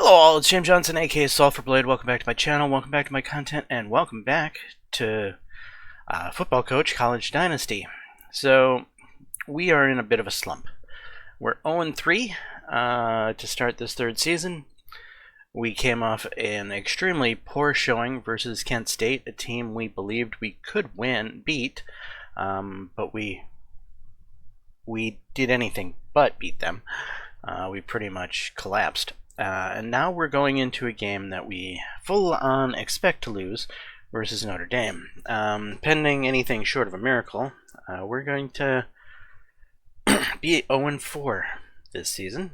Hello all, it's James Johnson, aka Sulphur Blade. Welcome back to my channel, welcome back to my content, and welcome back to Football Coach College Dynasty. So, we are in a bit of a slump. We're 0-3 to start this third season. We came off an extremely poor showing versus Kent State, a team we believed we could beat, but we did anything but beat them. We pretty much collapsed. And now we're going into a game that we full-on expect to lose versus Notre Dame. Pending anything short of a miracle, we're going to be 0-4 this season.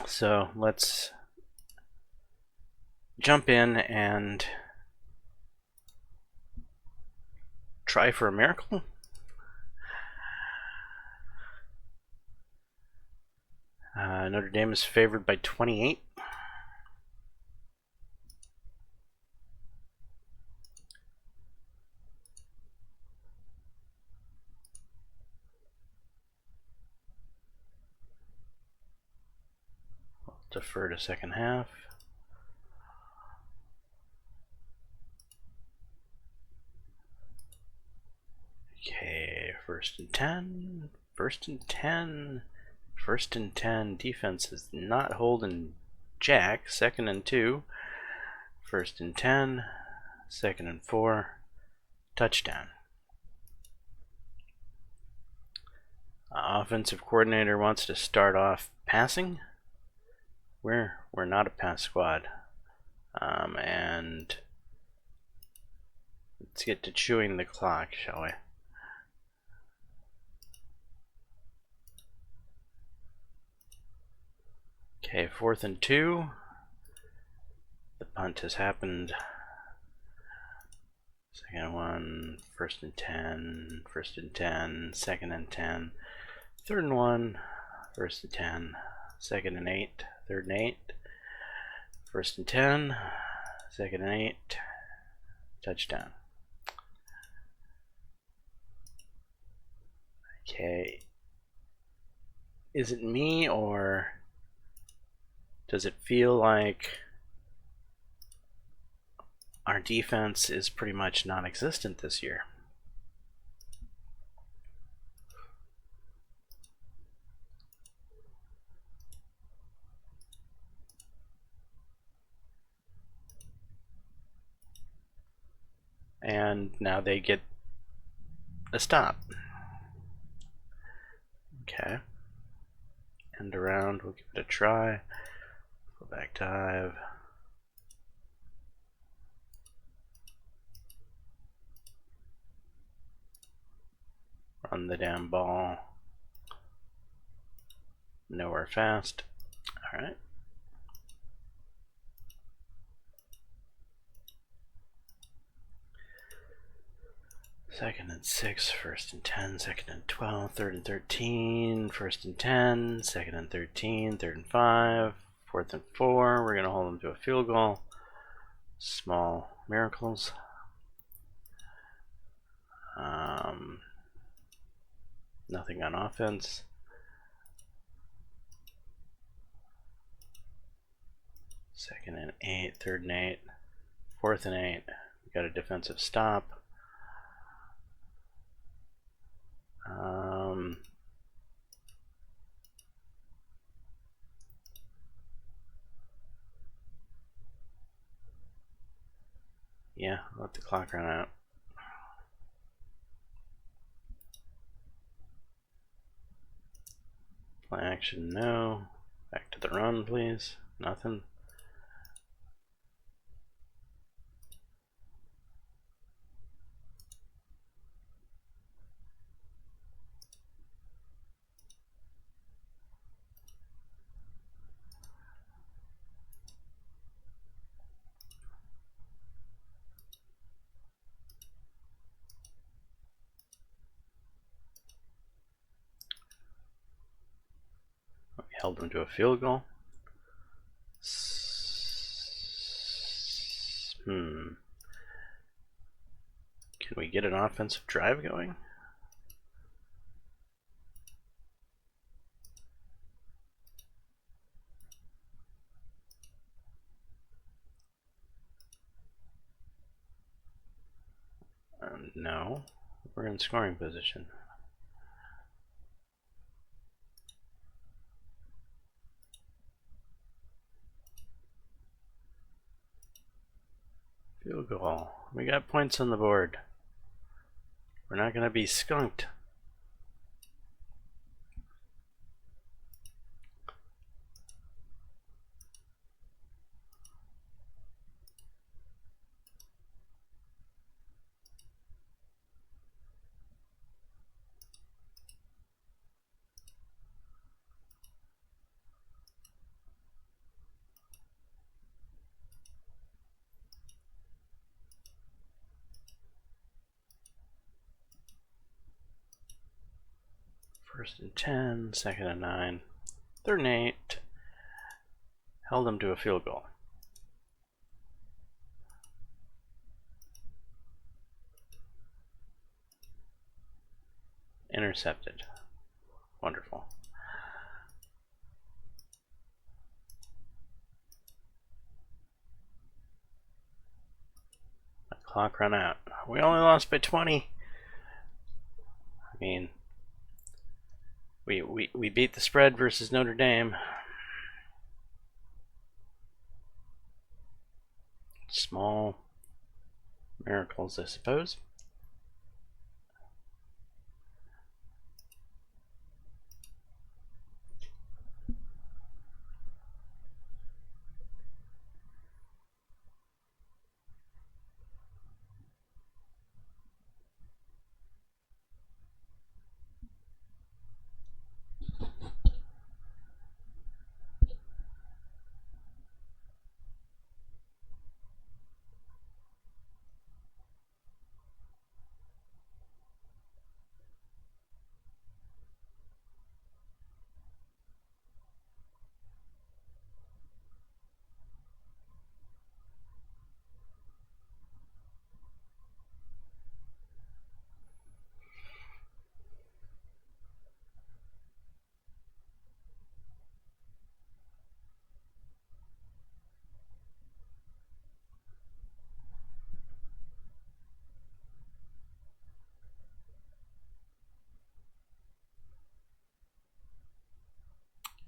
So let's jump in and try for a miracle. Notre Dame is favored by 28. I'll defer to second half. Okay, first and 10. First and 10. First and 10, defense is not holding jack. Second and 2, first and 10, second and 4, touchdown. Offensive coordinator wants to start off passing. We're not a pass squad. And let's get to chewing the clock, shall we? Okay, 4th and 2. The punt has happened. Second one, first and 10, first and 10, second and 10, third and 1, first and 10, second and 8, third and 8, first and 10, second and 8, touchdown. Okay, is it me or does it feel like our defense is pretty much non-existent this year? And now they get a stop. Okay. End around, we'll give it a try. Back dive. Run the damn ball. Nowhere fast. Alright. Second and 6, first and 10, second and 12, third and 13, first and 10, second and 13, third and 5. 4th and 4, we're going to hold them to a field goal. Small miracles. Nothing on offense. Second and 8, third and 8, 4th and 8. We got a defensive stop. Yeah, let the clock run out. Play action, no. Back to the run, please. Nothing. Held them to a field goal. Can we get an offensive drive going? No. We're in scoring position. Field goal. We got points on the board. We're not going to be skunked. First and 10, second and 9, third and 8. Held them to a field goal. Intercepted. Wonderful. The clock run out. We only lost by 20. I mean, we beat the spread versus Notre Dame. Small miracles, I suppose.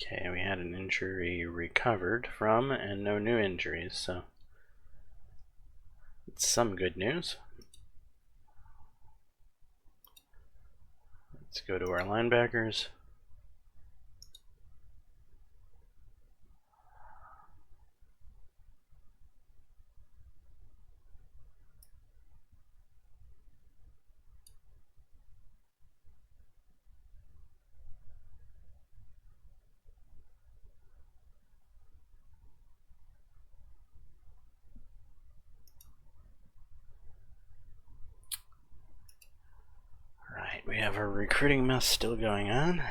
Okay, we had an injury recovered from and no new injuries, so it's some good news. Let's go to our linebackers. We have our recruiting mess still going on.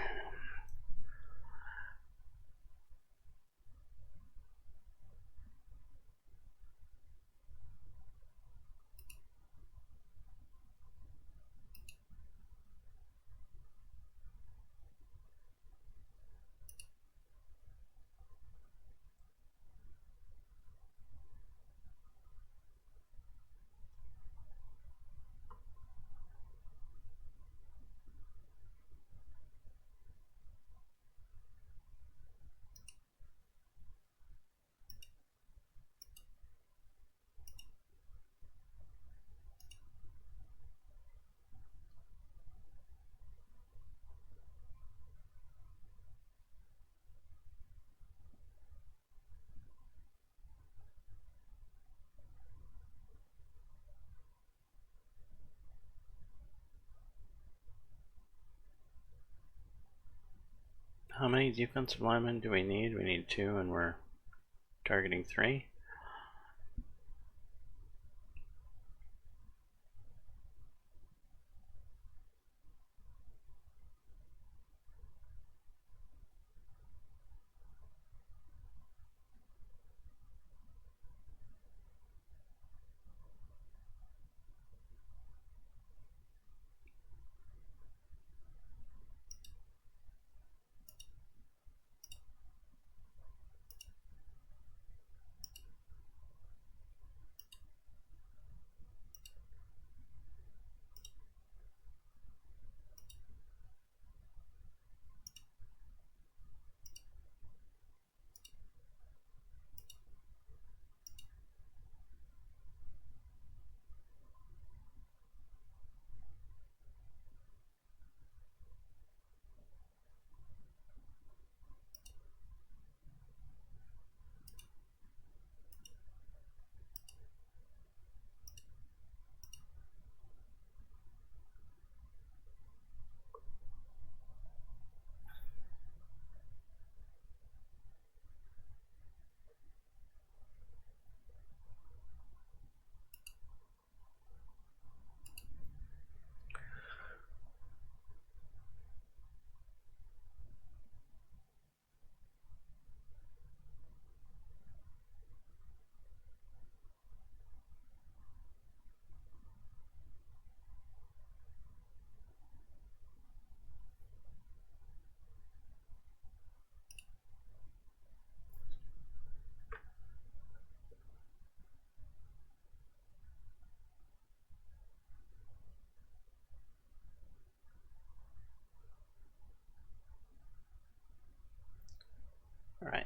How many defensive linemen do we need? We need 2, and we're targeting 3.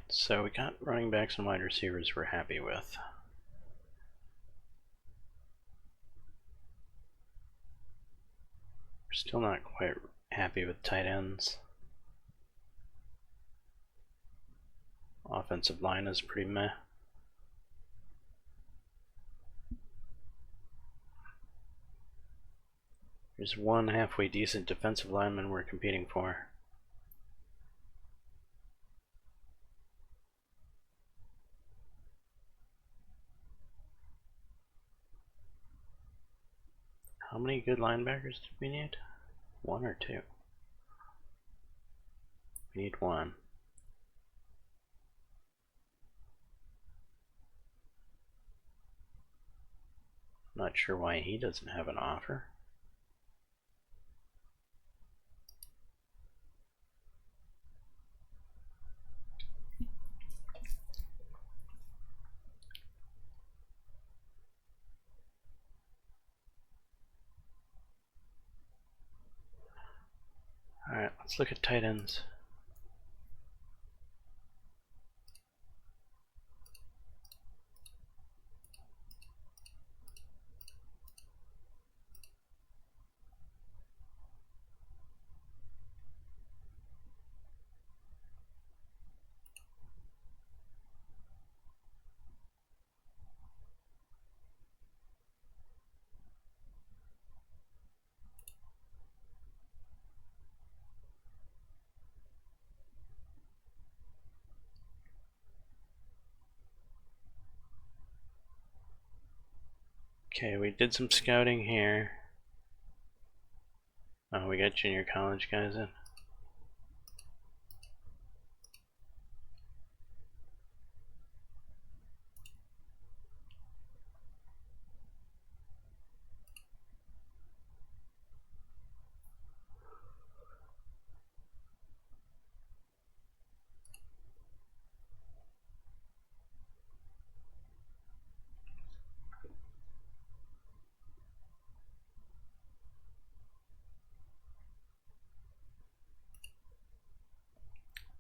So we got running backs and wide receivers we're happy with. We're still not quite happy with tight ends. Offensive line is pretty meh. There's one halfway decent defensive lineman we're competing for. How many good linebackers did we need? One or two? We need one. Not sure why he doesn't have an offer. Alright, let's look at tight ends. Okay, we did some scouting here. Oh, we got junior college guys in.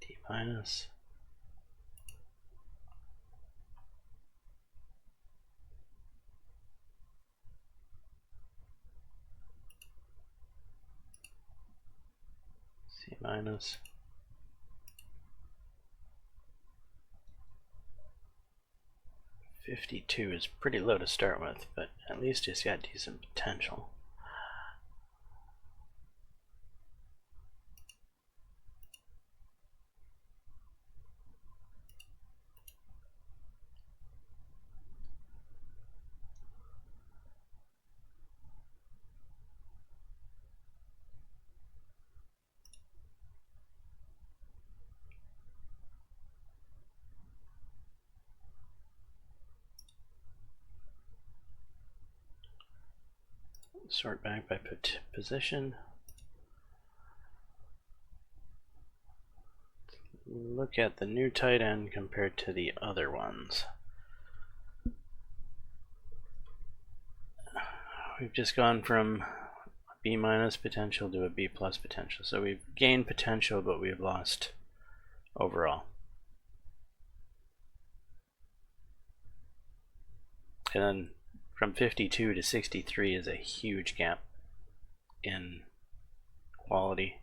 D-. C-. 52 is pretty low to start with, but at least he's got decent potential. Sort back by position. Look at the new tight end compared to the other ones. We've just gone from B- potential to a B+ potential. So we've gained potential, but we've lost overall. And then from 52 to 63 is a huge gap in quality.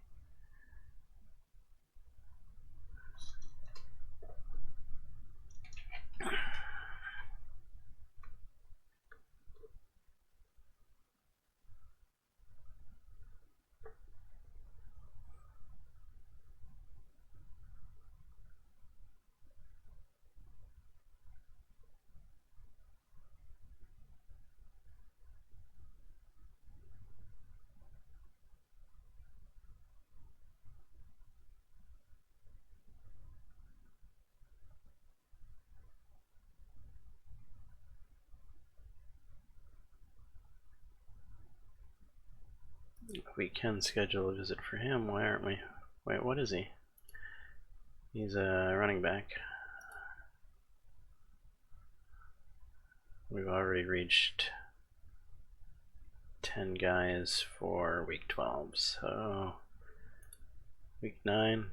We can schedule a visit for him. Why aren't we? Wait, what is he? He's a running back. We've already reached 10 guys for week 12, so week 9.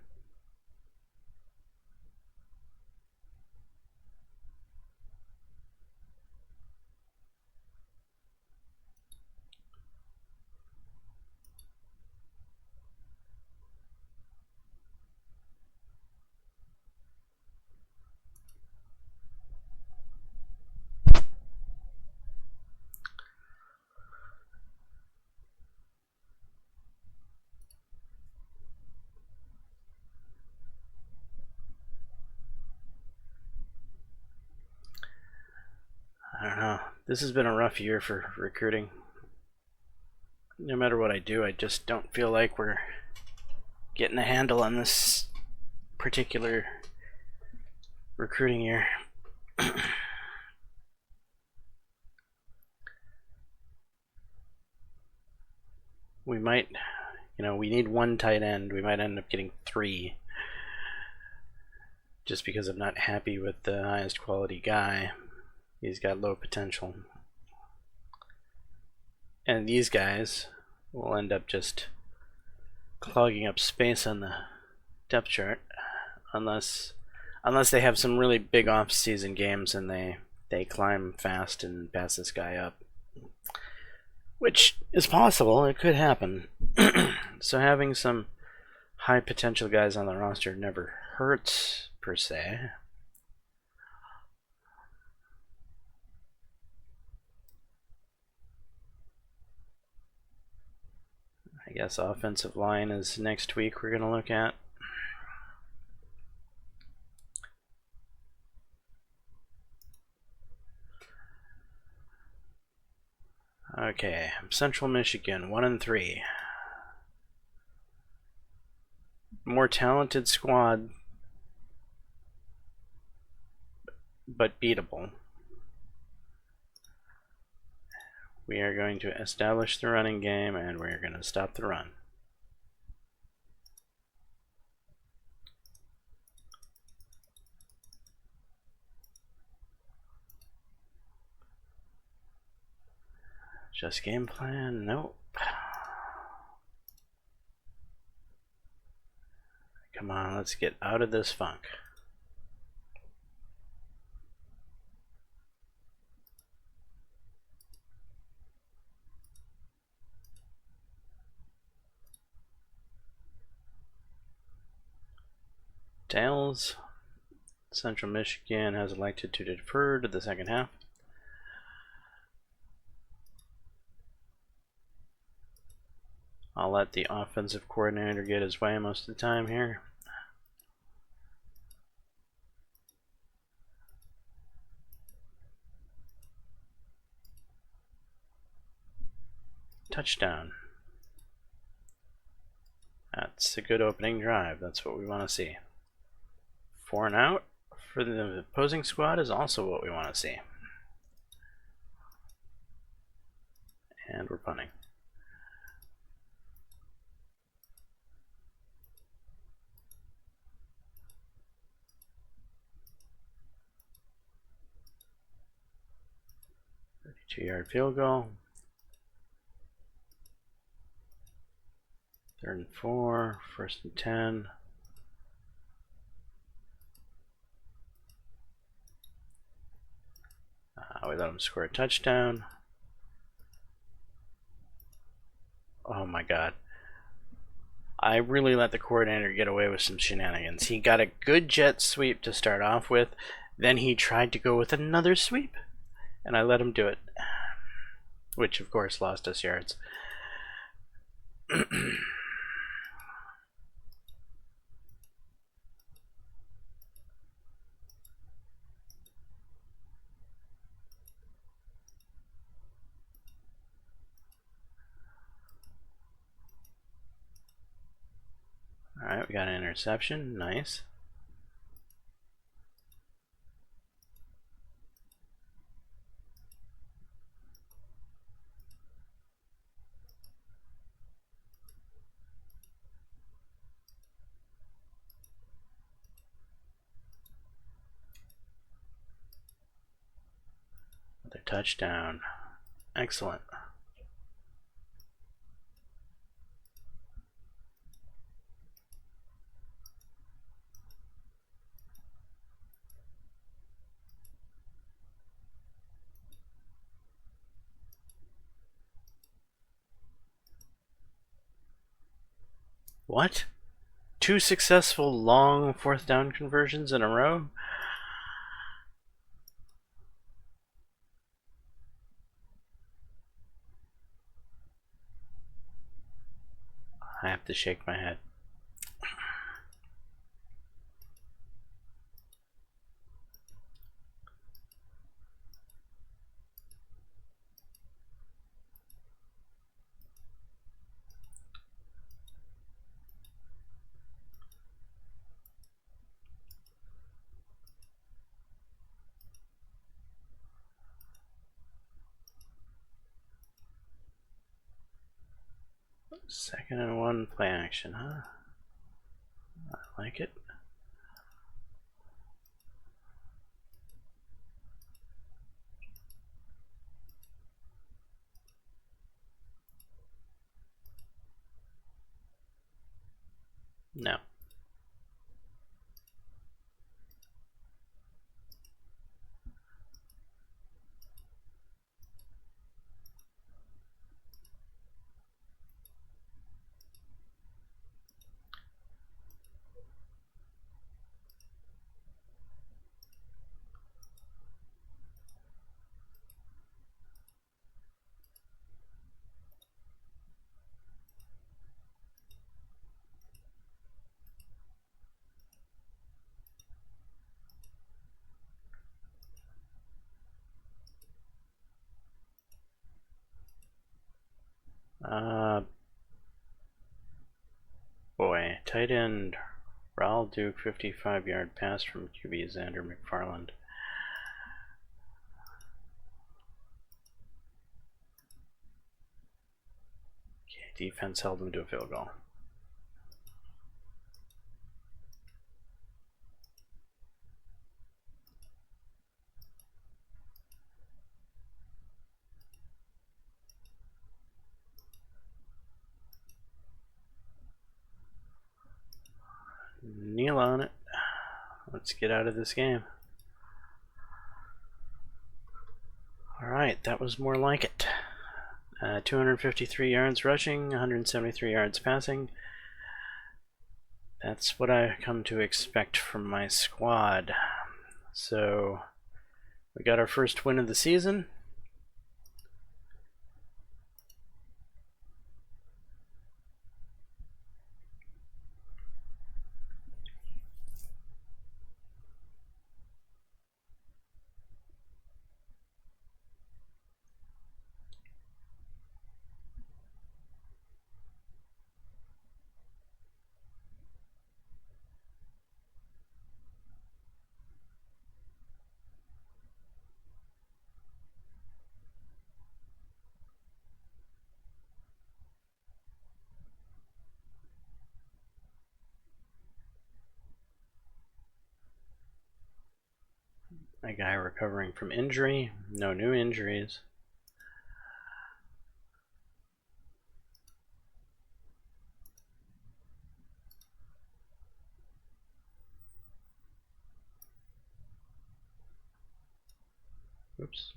This has been a rough year for recruiting. No matter what I do, I just don't feel like we're getting a handle on this particular recruiting year. We might, we need one tight end. We might end up getting 3. Just because I'm not happy with the highest quality guy. He's got low potential. And these guys will end up just clogging up space on the depth chart. Unless they have some really big off-season games and they climb fast and pass this guy up. Which is possible, it could happen. So having some high potential guys on the roster never hurts, per se. I guess offensive line is next week we're going to look at. Okay, Central Michigan, 1-3. More talented squad, but beatable. We are going to establish the running game, and we're going to stop the run. Just game plan? Nope. Come on, let's get out of this funk. Tails. Central Michigan has elected to defer to the second half. I'll let the offensive coordinator get his way most of the time here. Touchdown. That's a good opening drive. That's what we want to see. 4 and out for the opposing squad is also what we want to see. And we're punting. Two-yard field goal. 3rd and 4, 1st and 10. We let him score a touchdown. Oh my god. I really let the coordinator get away with some shenanigans. He got a good jet sweep to start off with, then he tried to go with another sweep, and I let him do it. Which of course lost us yards. Alright, we got an interception. Nice. Another touchdown. Excellent. What? 2 successful long 4th down conversions in a row? I have to shake my head. Second and 1 play action, huh? I like it. No. Boy, tight end Raul Duke, 55-yard pass from QB Xander McFarland. Okay, defense held him to a field goal. Kneel on it. Let's get out of this game. Alright, that was more like it. 253 yards rushing, 173 yards passing. That's what I come to expect from my squad. So, we got our first win of the season. A guy recovering from injury, no new injuries. Oops.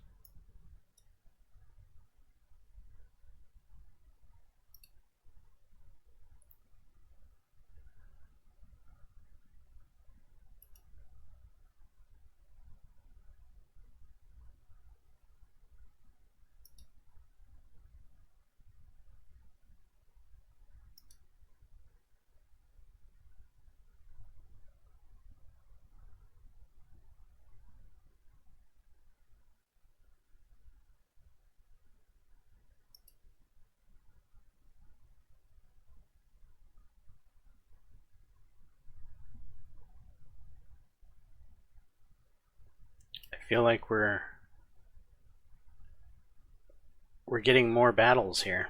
I feel like we're getting more battles here.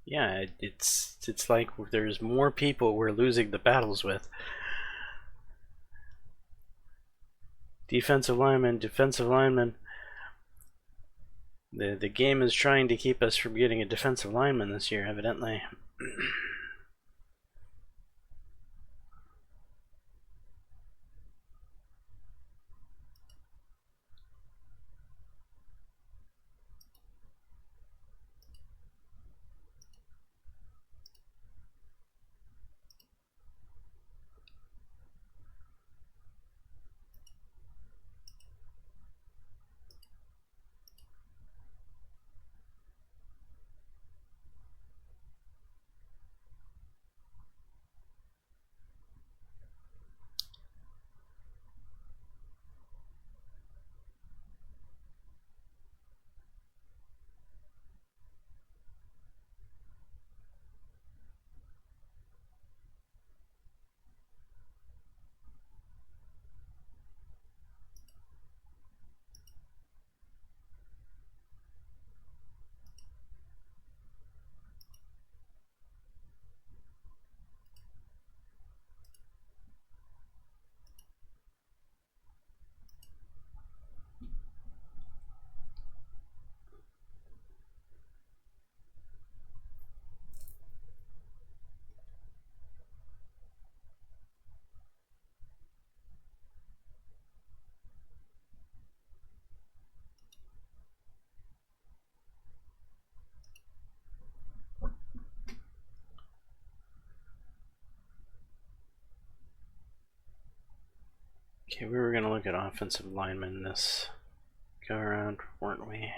Yeah, it's like there's more people we're losing the battles with. Defensive lineman, defensive lineman. The game is trying to keep us from getting a defensive lineman this year, evidently. Okay, we were going to look at offensive linemen this go around, weren't we?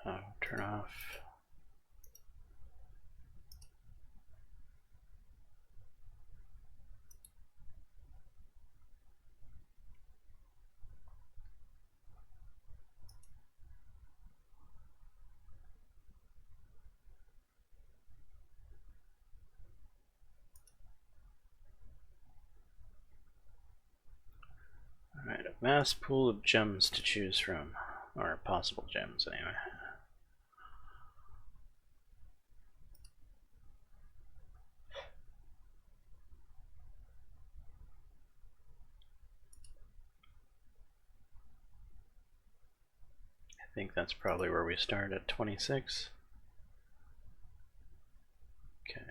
Oh, turn off. Alright, a vast pool of gems to choose from. Or possible gems, anyway. I think that's probably where we start at 26. Okay.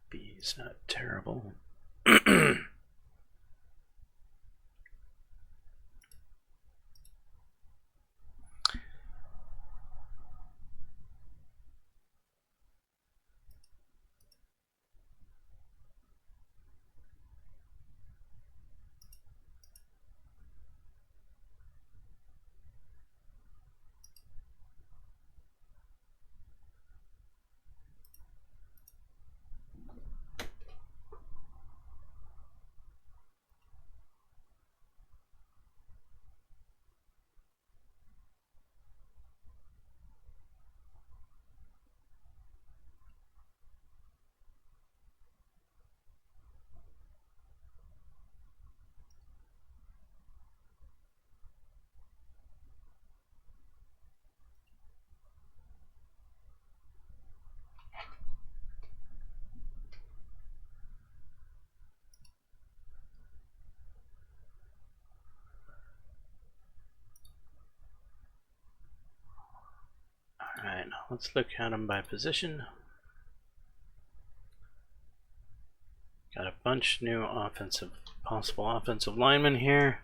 B's not terrible. Alright, let's look at them by position. Got a bunch new possible offensive linemen here.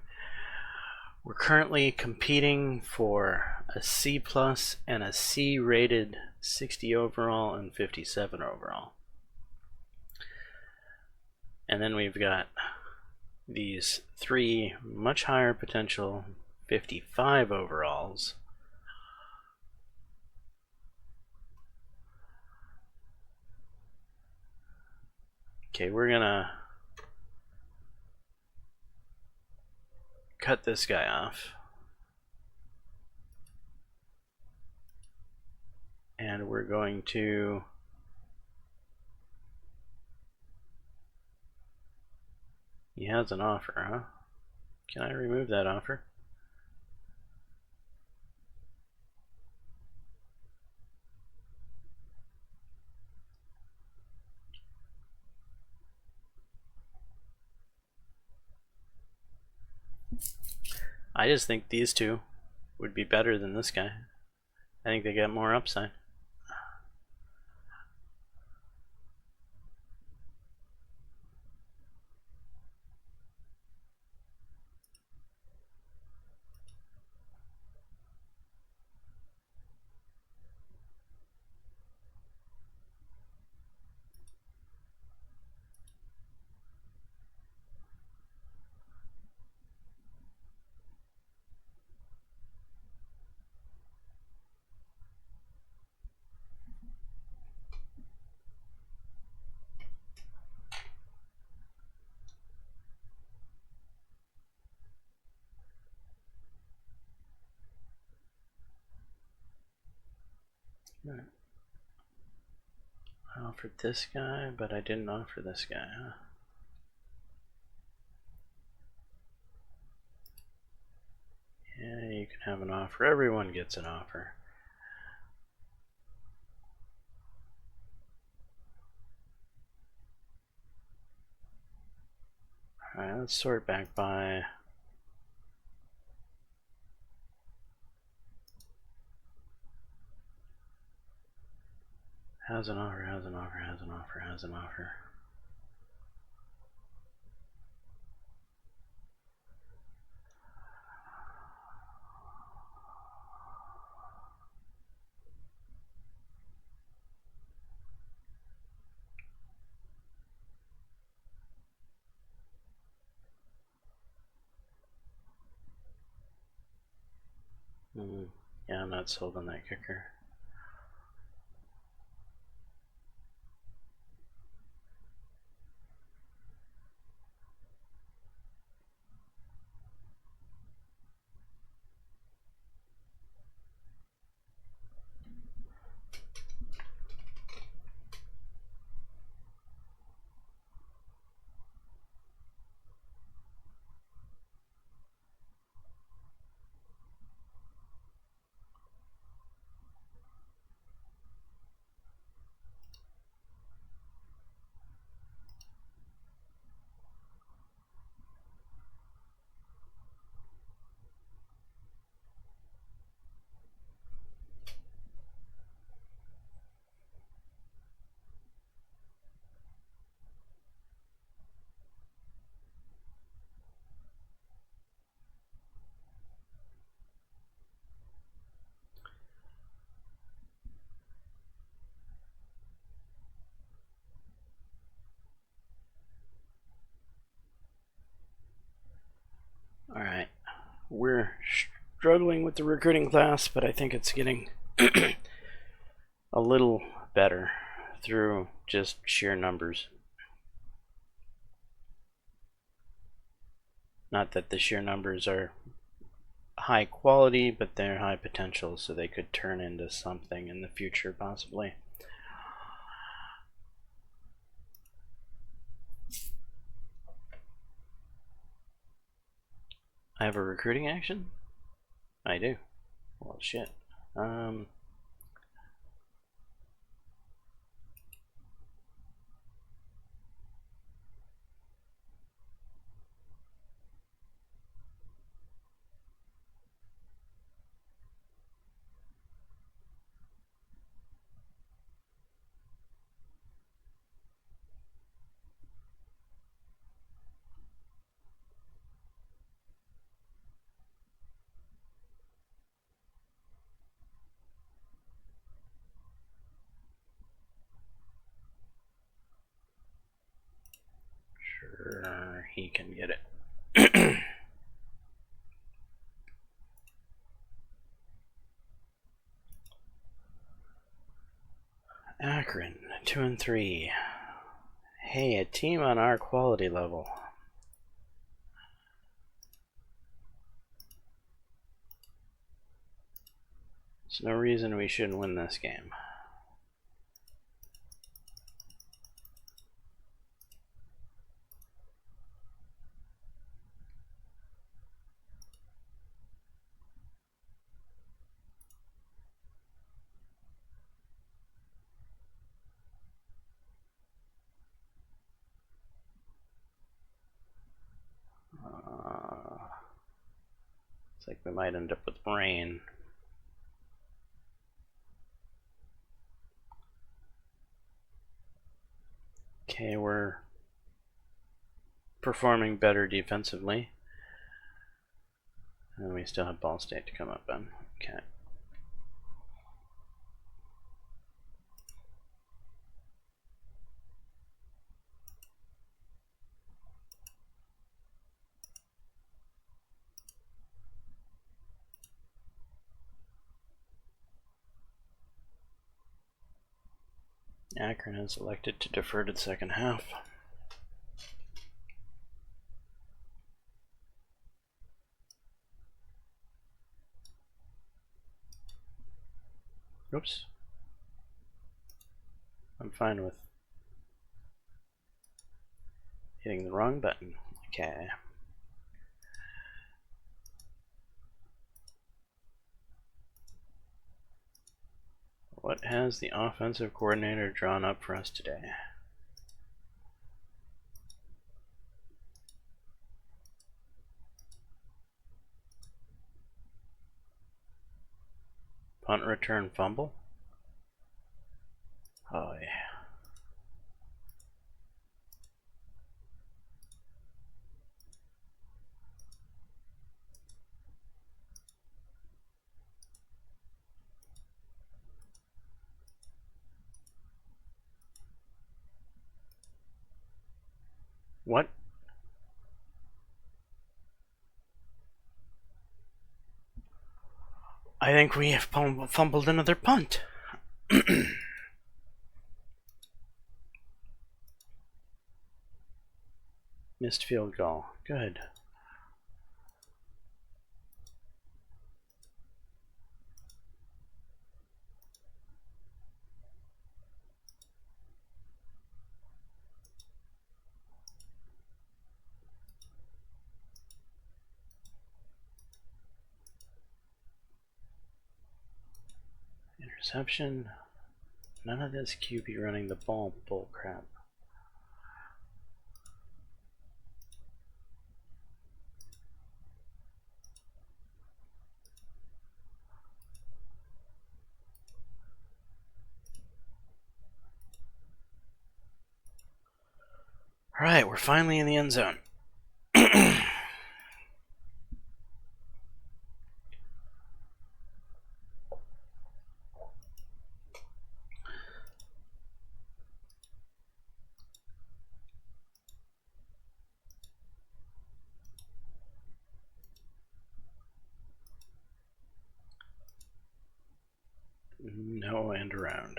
We're currently competing for a C plus and a C rated 60 overall and 57 overall. And then we've got these 3 much higher potential 55 overalls. Okay, we're gonna cut this guy off. And we're going to he has an offer, huh? Can I remove that offer? I just think these two would be better than this guy. I think they get more upside. I offered this guy, but I didn't offer this guy, huh? Yeah, you can have an offer. Everyone gets an offer. Alright, let's sort back by has an offer, has an offer, has an offer, has an offer. Yeah, I'm not sold on that kicker. Alright, we're struggling with the recruiting class, but I think it's getting a little better through just sheer numbers. Not that the sheer numbers are high quality, but they're high potential, so they could turn into something in the future, possibly. I have a recruiting action? I do. Well, shit. he can get it. Akron, 2-3. Hey, a team on our quality level. There's no reason we shouldn't win this game. It's like we might end up with rain. Okay, we're performing better defensively. And we still have Ball State to come up on. Okay. Akron has elected to defer to the second half. Oops. I'm fine with hitting the wrong button. Okay. What has the offensive coordinator drawn up for us today? Punt return fumble? Oh yeah. What? I think we have fumbled another punt. Missed field goal. Good. Interception. None of this QB running the ball bull crap. Alright, we're finally in the end zone. No end around.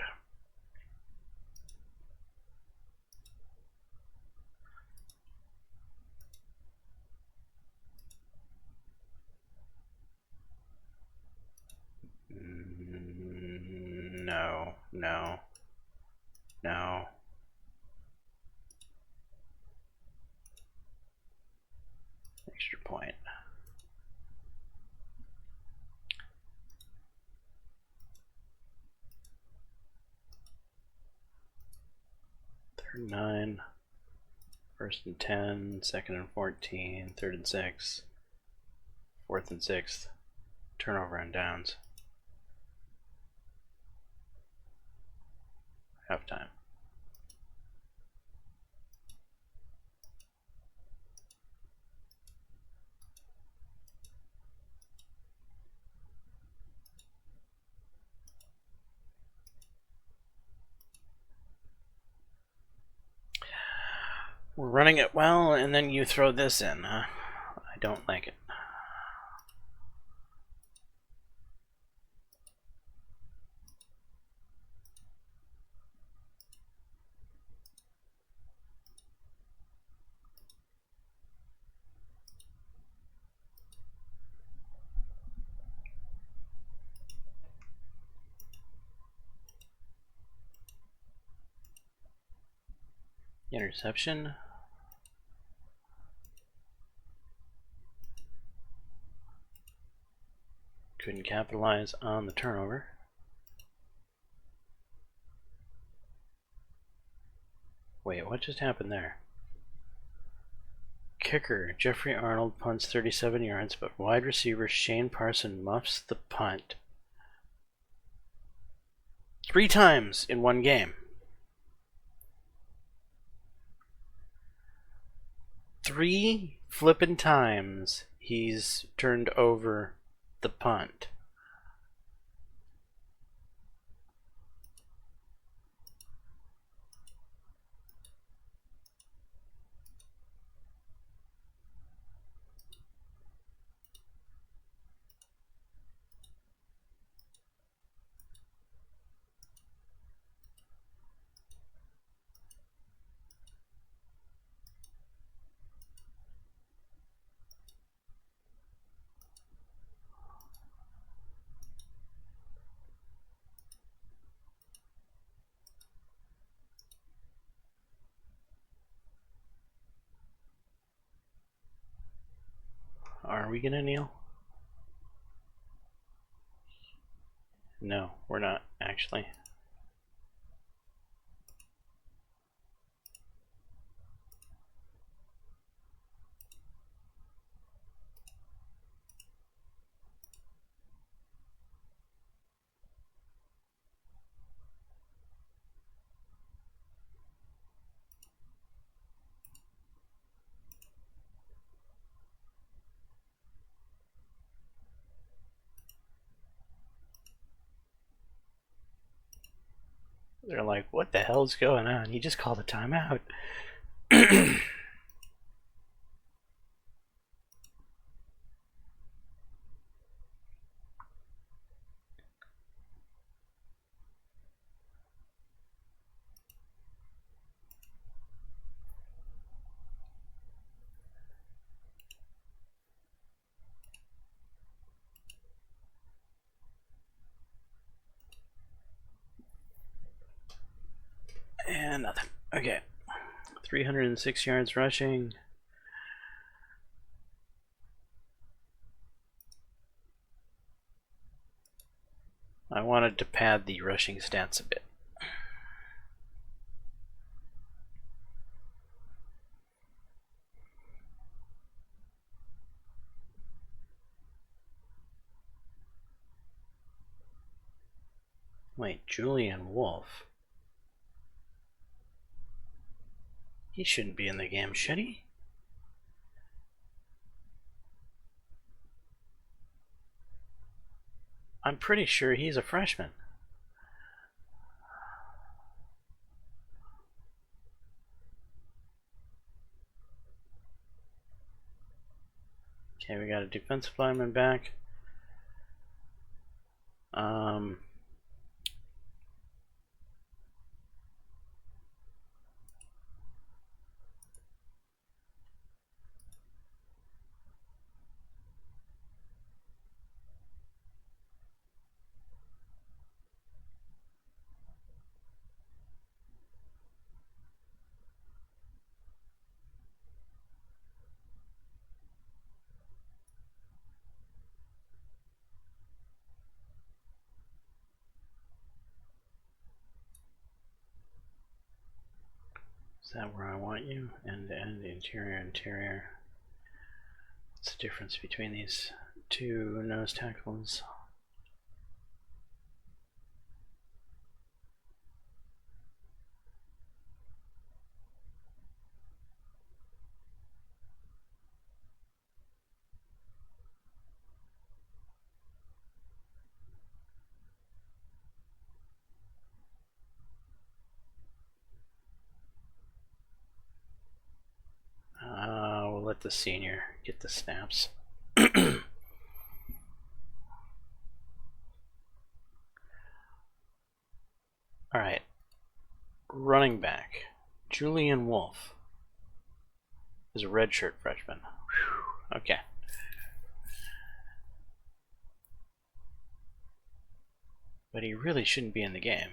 No, no, no. Extra point. Third and 9. First and 10. Second and 14. Third and 6. Fourth and 6. Turnover and downs. Halftime. We're running it well, and then you throw this in, huh? I don't like it. Interception. Couldn't capitalize on the turnover. Wait, what just happened there? Kicker Jeffrey Arnold punts 37 yards, but wide receiver Shane Parson muffs the punt 3 times in one game. 3 flippin' times he's turned over the punt. Are we gonna kneel? No, we're not, actually. They're like, what the hell's going on? He just called a timeout. And nothing. Okay. 306 yards rushing. I wanted to pad the rushing stats a bit. Wait, Julian Wolf? He shouldn't be in the game, should he? I'm pretty sure he's a freshman. Okay, we got a defensive lineman back. Is that where I want you? End to end, interior, interior. What's the difference between these two nose tackles? the senior get the snaps. Alright. Running back. Julian Wolf is a redshirt freshman. Whew. Okay. But he really shouldn't be in the game.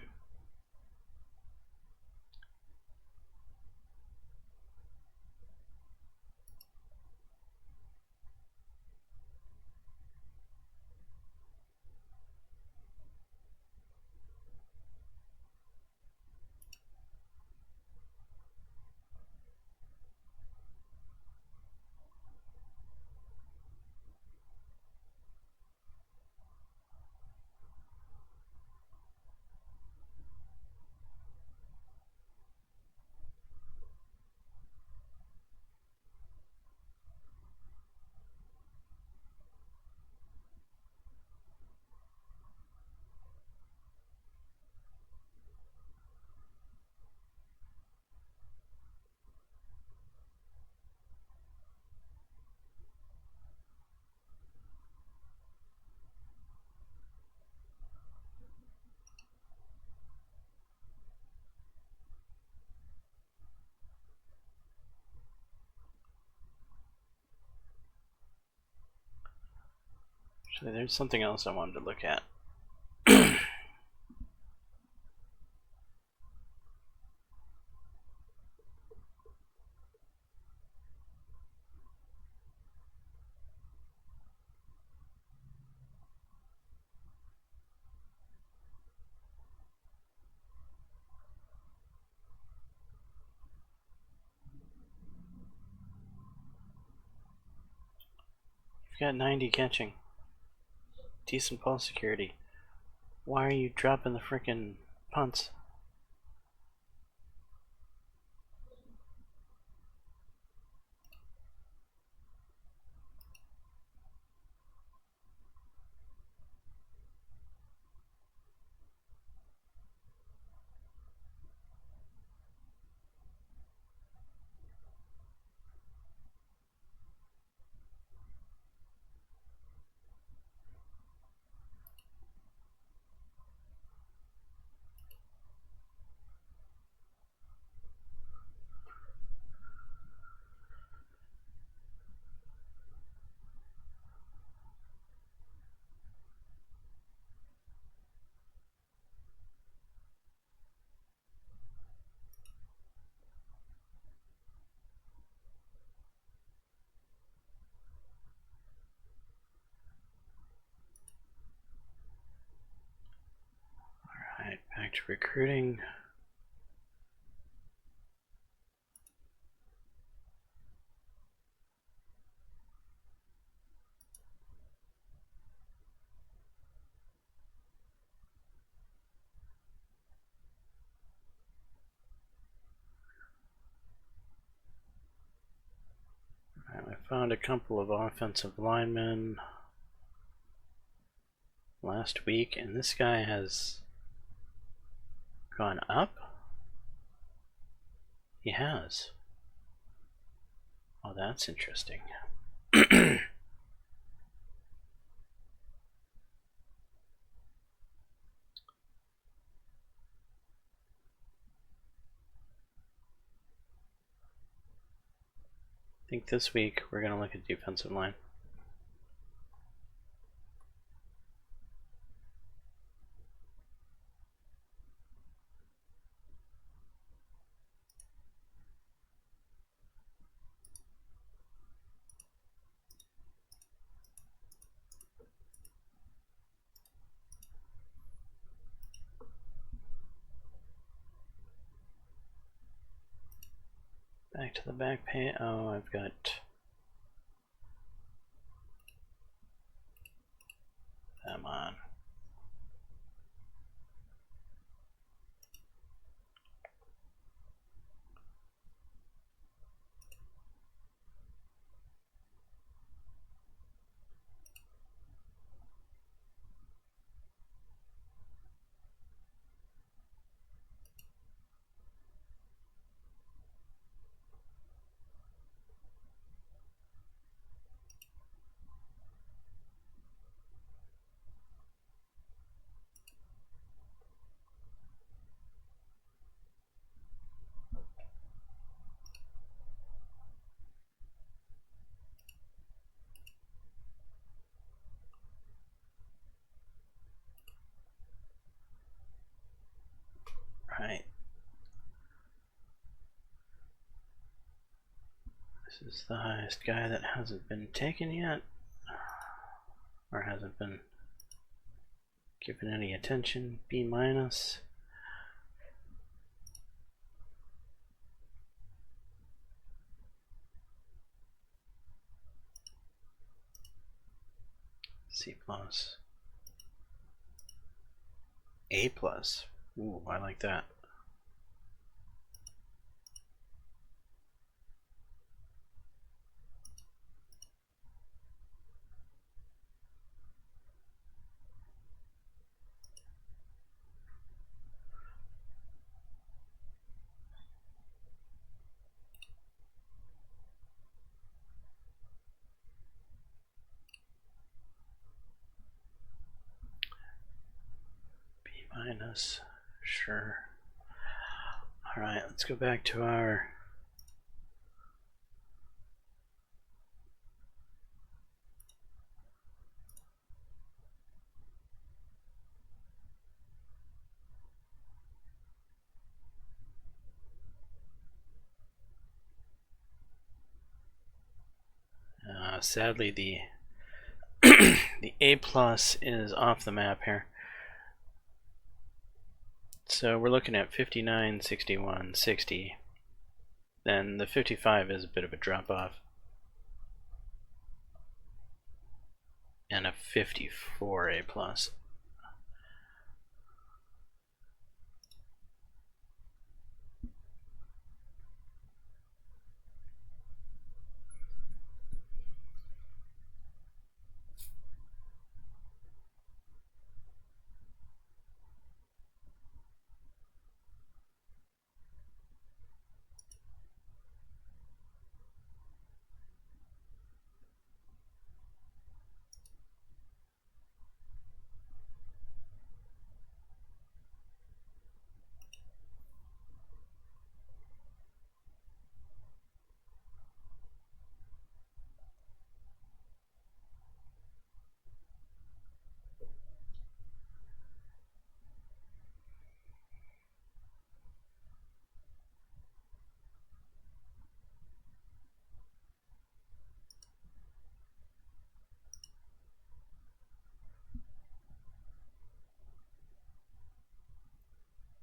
Actually, there's something else I wanted to look at. You've got 90 catching. Decent ball security. Why are you dropping the frickin' punts? Alright, back to recruiting. I found a couple of offensive linemen last week, and this guy has gone up? He has. Oh, that's interesting. I think this week we're going to look at defensive line. Back to the back page. Oh, I've got... them on. This is the highest guy that hasn't been taken yet, or hasn't been given any attention. B minus. C plus. A plus. Ooh, I like that. B minus. Sure. Alright, let's go back to our sadly the the A plus is off the map here. So we're looking at 59, 61, 60. Then the 55 is a bit of a drop off. And a 54 A plus.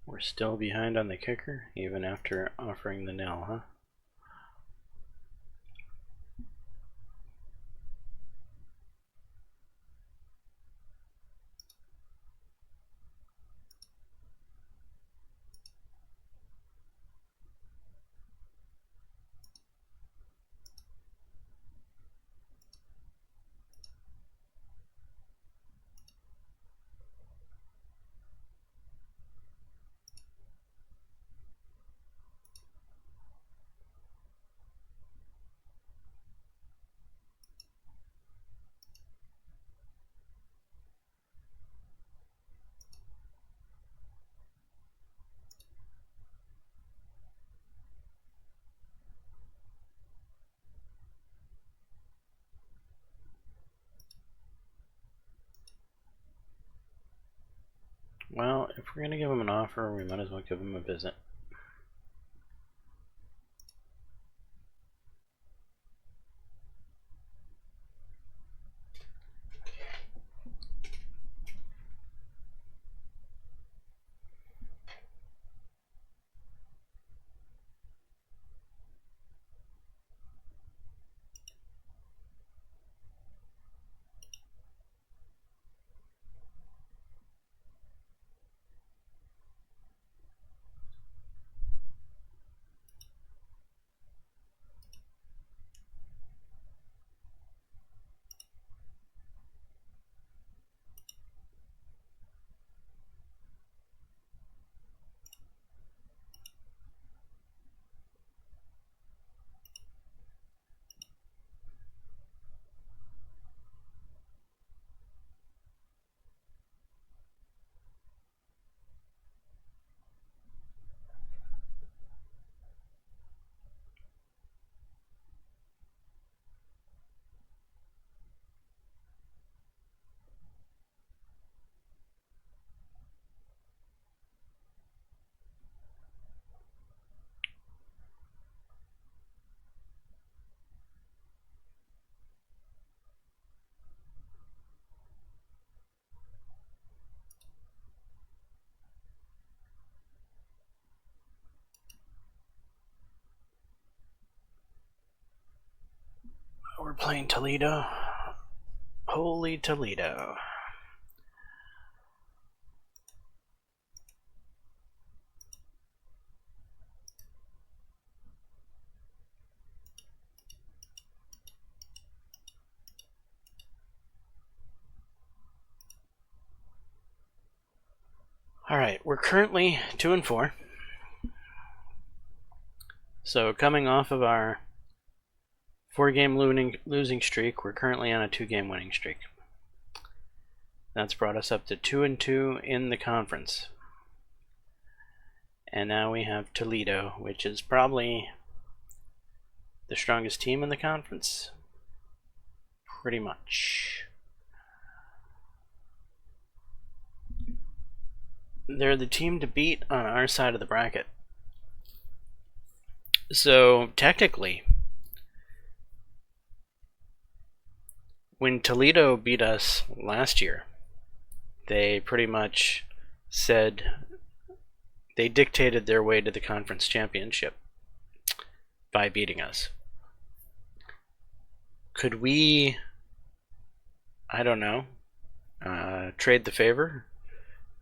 We're still behind on the kicker, even after offering the nil, huh? Well, if we're going to give him an offer, we might as well give him a visit. playing Toledo. Holy Toledo. Alright, we're currently 2-4. So coming off of our 4-game losing streak, we're currently on a 2-game winning streak. That's brought us up to 2-2 in the conference. And now we have Toledo, which is probably the strongest team in the conference. Pretty much. They're the team to beat on our side of the bracket. So, technically, when Toledo beat us last year, they pretty much said they dictated their way to the conference championship by beating us. Could we, I don't know, trade the favor?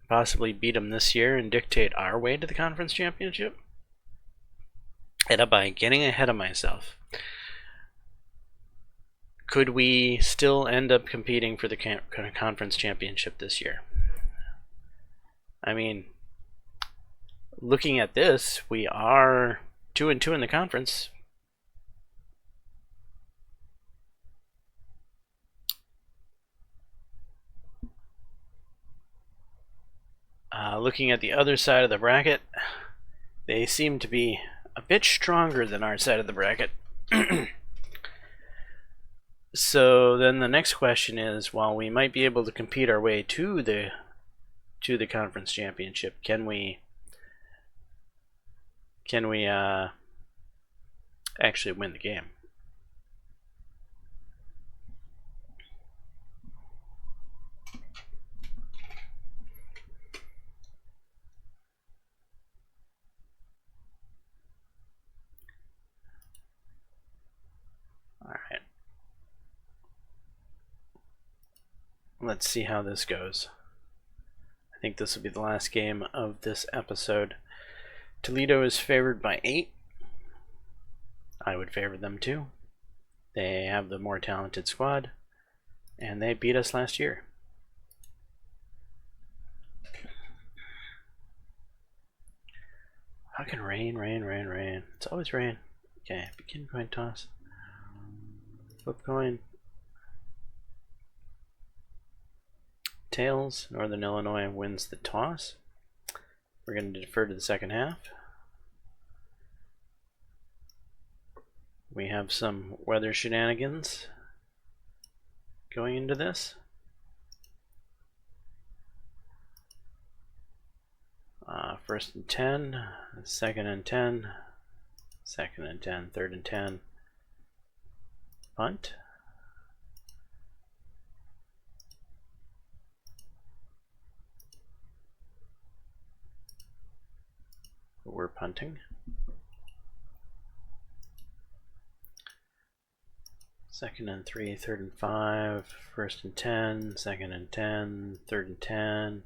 Possibly beat them this year and dictate our way to the conference championship? And by getting ahead of myself, could we still end up competing for the conference championship this year? I mean, looking at this, we are 2-2 in the conference. Looking at the other side of the bracket, they seem to be a bit stronger than our side of the bracket. So then the next question is, while we might be able to compete our way to the conference championship, can we actually win the game? Alright. Let's see how this goes. I think this will be the last game of this episode. Toledo is favored by 8. I would favor them too. They have the more talented squad, and they beat us last year. Fucking rain, rain, rain, rain. It's always rain. Okay, begin coin toss. Flip coin. Tails. Northern Illinois wins the toss. We're going to defer to the second half. We have some weather shenanigans going into this. First and 10, second and 10, second and 10, third and 10. Punt. We're punting. Second and 3, third and 5, first and 10, second and 10, third and 10.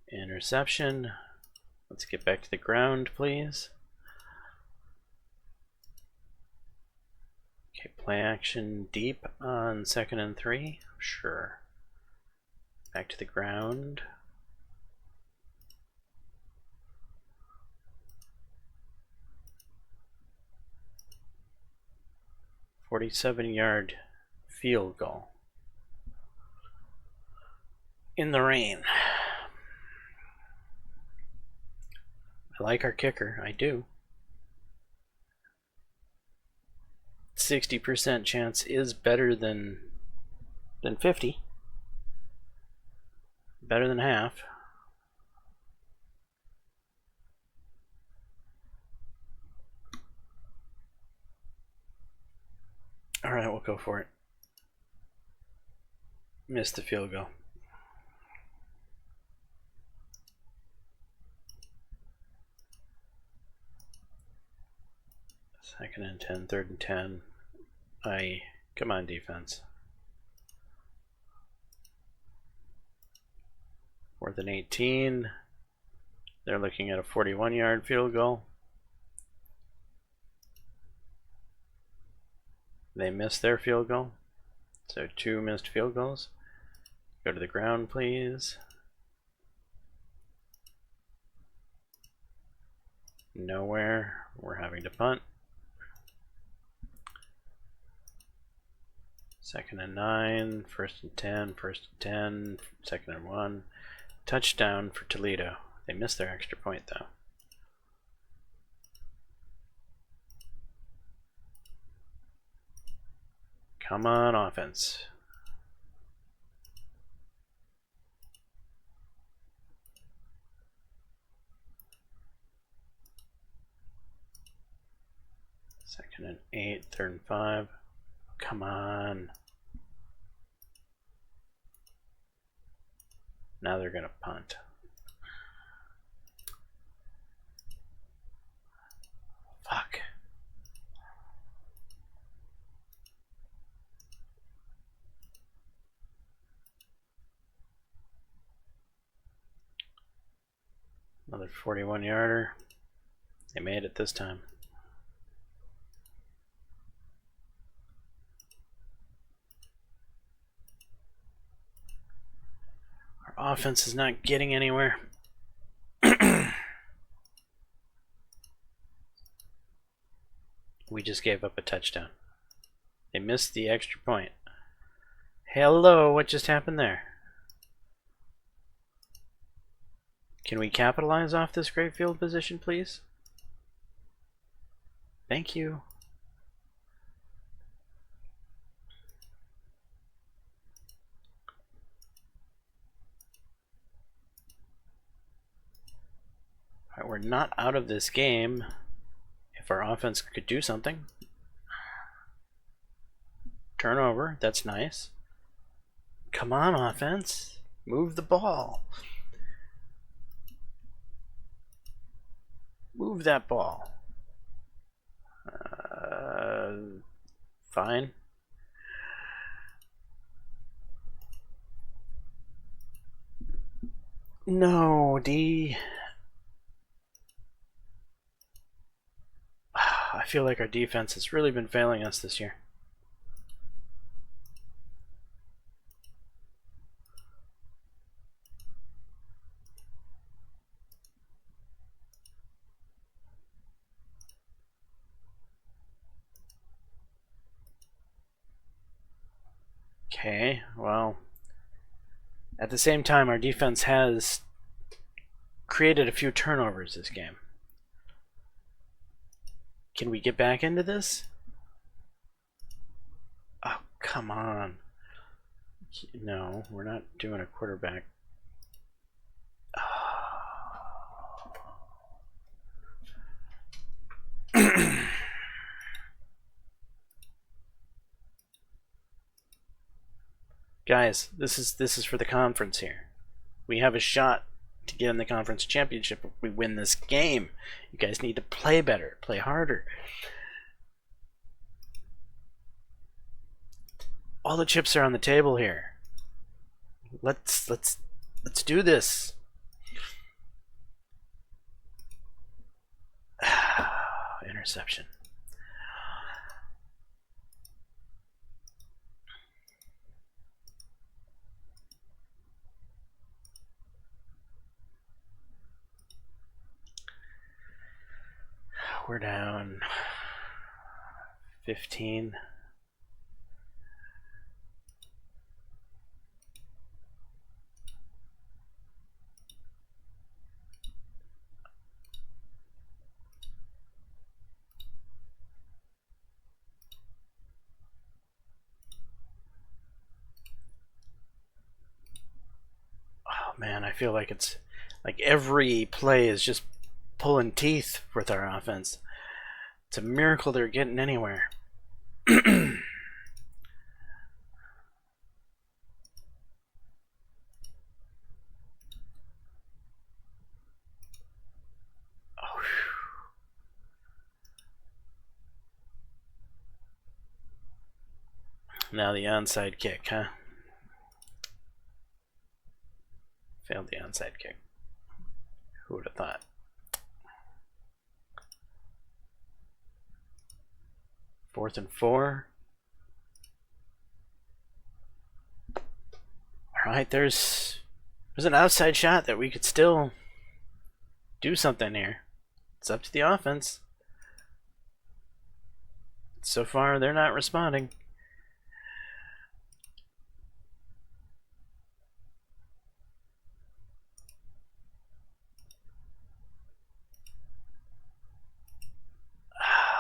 Interception. Let's get back to the ground, please. Okay, play action deep on second and 3. Sure. Back to the ground. "47-yard field goal in the rain." I like our kicker, I do. 60% chance is better than 50. Better than half. Alright, we'll go for it. Missed the field goal. Second and 10, third and 10. Come on, defense. 4th and 18. They're looking at a 41-yard field goal. They missed their field goal. So 2 missed field goals. Go to the ground, please. Nowhere. We're having to punt. 2nd and 9, 1st and 10, 1st and 10, 2nd and 1. Touchdown for Toledo. They missed their extra point though. Come on, offense. Second and 8, 3rd and 5. Come on. Now they're gonna punt. Fuck. Another 41-yarder. They made it this time. Our offense is not getting anywhere. We just gave up a touchdown. They missed the extra point. Hello, what just happened there? Can we capitalize off this great field position, please? Thank you. All right, we're not out of this game. If our offense could do something. Turnover, that's nice. Come on, offense. Move the ball. Move that ball. Fine. No, D. I feel like our defense has really been failing us this year. Okay, well, at the same time, our defense has created a few turnovers this game. Can we get back into this? Oh, come on. No, we're not doing a quarterback. Guys, this is for the conference here. We have a shot to get in the conference championship if we win this game. You guys need to play better, play harder. All the chips are on the table here. Let's do this. Interception. We're down 15. Oh man, I feel like it's like every play is just pulling teeth with our offense. It's a miracle they're getting anywhere. Now the onside kick, huh? Failed the onside kick. Who would have thought? Fourth and 4. Alright, there's an outside shot that we could still do something here. It's up to the offense. So far, they're not responding.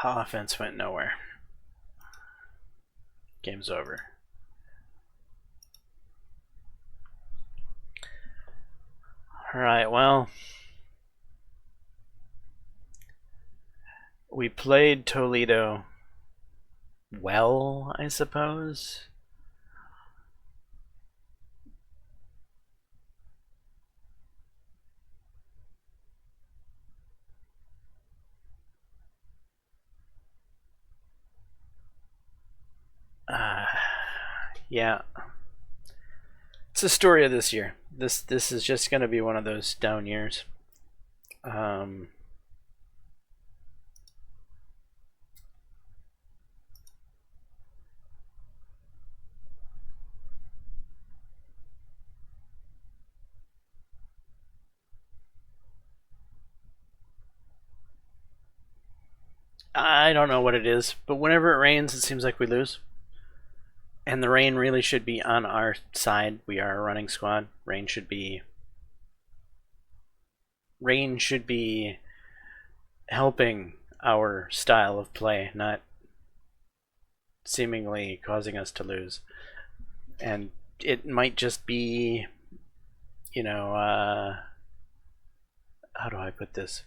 Offense went nowhere. Game's over. Alright, well, we played Toledo well, I suppose. Yeah. It's the story of this year. This is just going to be one of those down years. I don't know what it is, but whenever it rains, it seems like we lose. And the rain really should be on our side. We are a running squad. Rain should be helping our style of play, not seemingly causing us to lose. And it might just be, you know, how do I put this?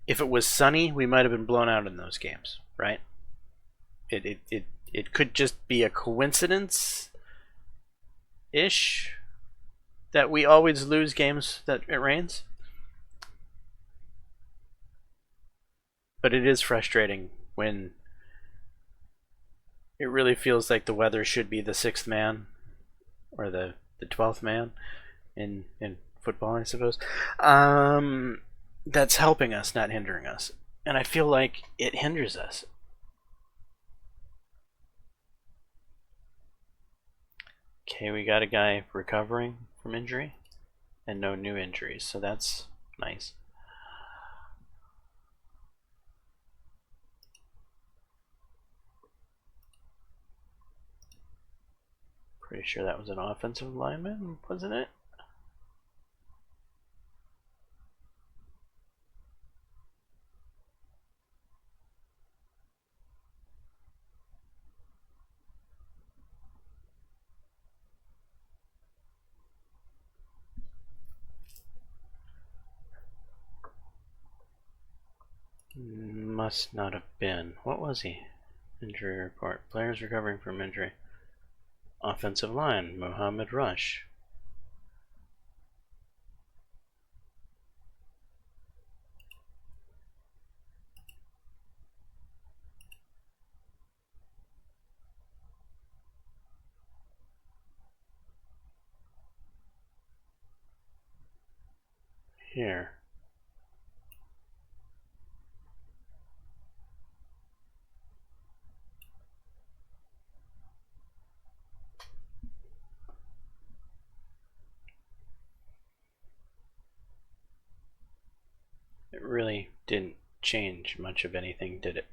If it was sunny, we might have been blown out in those games, right? It could just be a coincidence ish that we always lose games that it rains. But it is frustrating when it really feels like the weather should be the 6th man or the 12th man in football, I suppose. That's helping us, not hindering us. And I feel like it hinders us. Okay, we got a guy recovering from injury and no new injuries, so that's nice. Pretty sure that was an offensive lineman, wasn't it? Must not have been. What was he? Injury report. Players recovering from injury. Offensive line, Muhammad Rush. Here. It really didn't change much of anything, did it?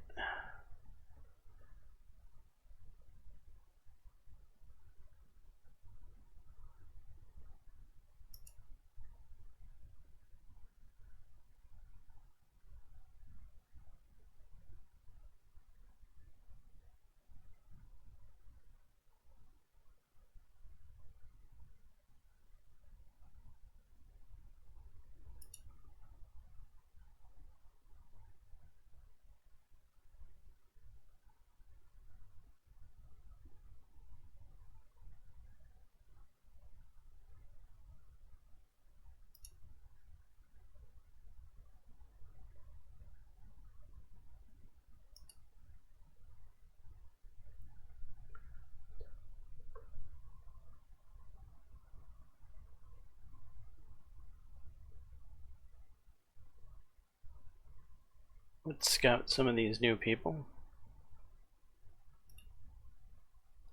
Let's scout some of these new people.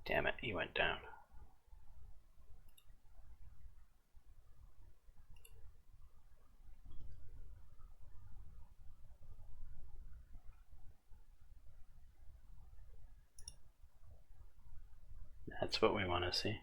Damn it, he went down. That's what we want to see.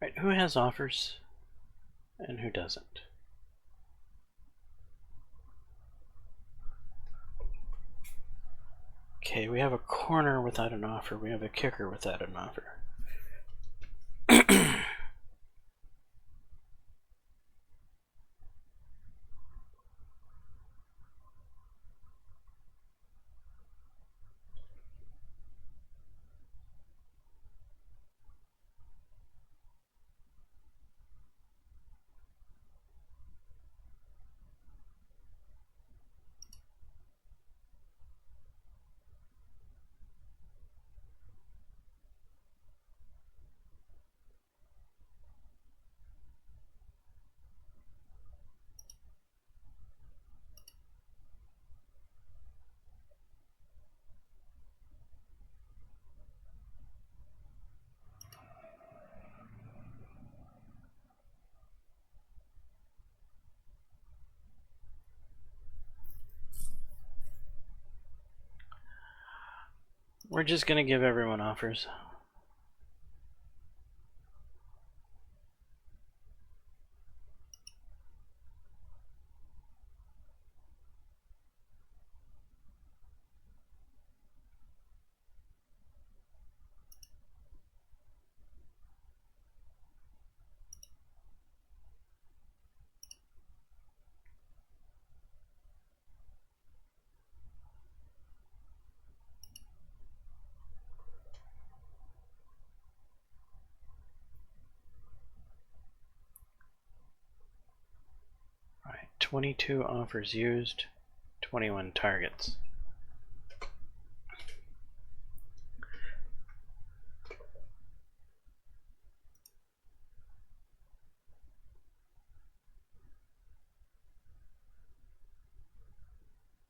Right, who has offers and who doesn't? Okay, we have a corner without an offer. We have a kicker without an offer. We're just gonna give everyone offers. Alright, 22 offers used, 21 targets.